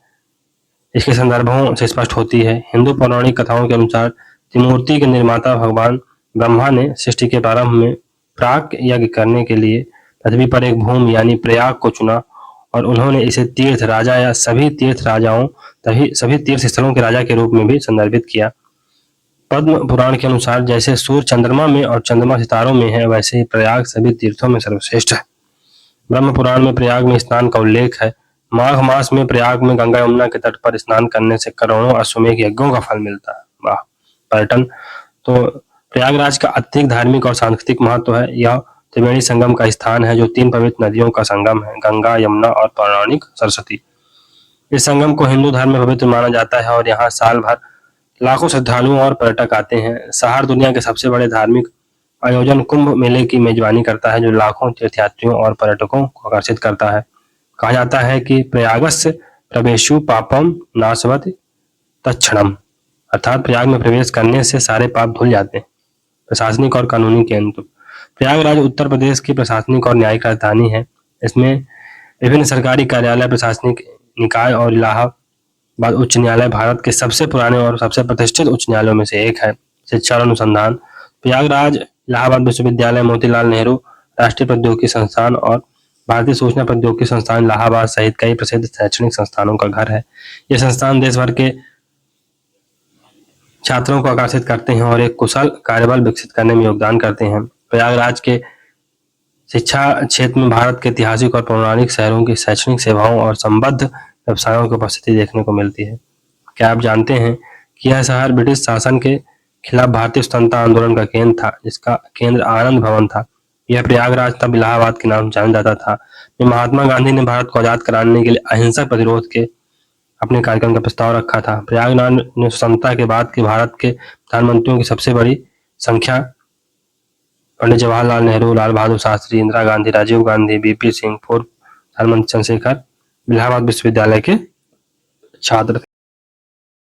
इसके संदर्भों से स्पष्ट होती है। हिंदू पौराणिक कथाओं के अनुसार त्रिमूर्ति के निर्माता भगवान ब्रह्मा ने सृष्टि के प्रारंभ में प्राक यज्ञ करने के लिए पृथ्वी पर एक भूमि यानी प्रयाग को चुना और उन्होंने इसे तीर्थ राजा या सभी तीर्थ स्थलों के राजा के रूप में भी संदर्भित किया। पद्म पुराण के अनुसार जैसे सूर्य चंद्रमा में और चंद्रमा सितारों में है, वैसे ही प्रयाग सभी तीर्थों में सर्वश्रेष्ठ है। ब्रह्म पुराण में प्रयाग में स्नान का उल्लेख है। माघ मास में प्रयाग में गंगा यमुना के तट पर स्नान करने से करोड़ों अश्वमेघ यज्ञों का फल मिलता है। वाह! पर्यटन। तो प्रयागराज का अत्यधिक धार्मिक और सांस्कृतिक महत्व है। यह त्रिवेणी संगम का स्थान है, जो 3 पवित्र नदियों का संगम है, गंगा, यमुना और पौराणिक सरस्वती। इस संगम को हिंदू धर्म में पवित्र माना जाता है और यहाँ साल भर लाखों श्रद्धालुओं और पर्यटक आते हैं। शहर दुनिया के सबसे बड़े धार्मिक आयोजन कुंभ मेले की मेजबानी करता है, जो लाखों तीर्थयात्रियों और पर्यटकों को आकर्षित करता है। कहा जाता है कि प्रयागस्य प्रवेशु पापम नाशवत तत्क्षणम, अर्थात प्रयाग में प्रवेश करने से सारे पाप धुल जाते हैं। प्रशासनिक और कानूनी केंद्र। प्रयागराज उत्तर प्रदेश की प्रशासनिक और न्यायिक राजधानी है। इसमें विभिन्न सरकारी कार्यालय, प्रशासनिक निकाय और इलाहाबाद उच्च न्यायालय भारत के सबसे पुराने और सबसे प्रतिष्ठित उच्च न्यायालयों में से एक है। शिक्षा और अनुसंधान। प्रयागराज इलाहाबाद विश्वविद्यालय, मोतीलाल नेहरू राष्ट्रीय प्रौद्योगिकी संस्थान और भारतीय सूचना प्रौद्योगिकी संस्थान इलाहाबाद सहित कई प्रसिद्ध शैक्षणिक संस्थानों का घर है। ये संस्थान देश भर के छात्रों को आकर्षित करते हैं और एक कुशल कार्यबल विकसित करने में योगदान करते हैं। प्रयागराज के शिक्षा क्षेत्र में भारत के ऐतिहासिक और पौराणिक शहरों की शैक्षणिक सेवाओं और संबद्ध व्यवसायों की उपस्थिति देखने को मिलती है। क्या आप जानते हैं कि यह शहर ब्रिटिश शासन के खिलाफ भारतीय स्वतंत्रता आंदोलन का केंद्र था, जिसका केंद्र आनंद भवन था। यह प्रयागराज तब इलाहाबाद के नाम से जाना जाता था। महात्मा गांधी ने भारत को आजाद कराने के लिए अहिंसक प्रतिरोध के अपने कार्यक्रम का प्रस्ताव रखा था। प्रयागराज ने स्वतंत्रता के बाद के भारत के प्रधानमंत्रियों की सबसे बड़ी संख्या पंडित जवाहरलाल नेहरू, लाल बहादुर शास्त्री, इंदिरा गांधी, राजीव गांधी, बीपी सिंह, पूर्व प्रधानमंत्री चंद्रशेखर इलाहाबाद विश्वविद्यालय के छात्र थे।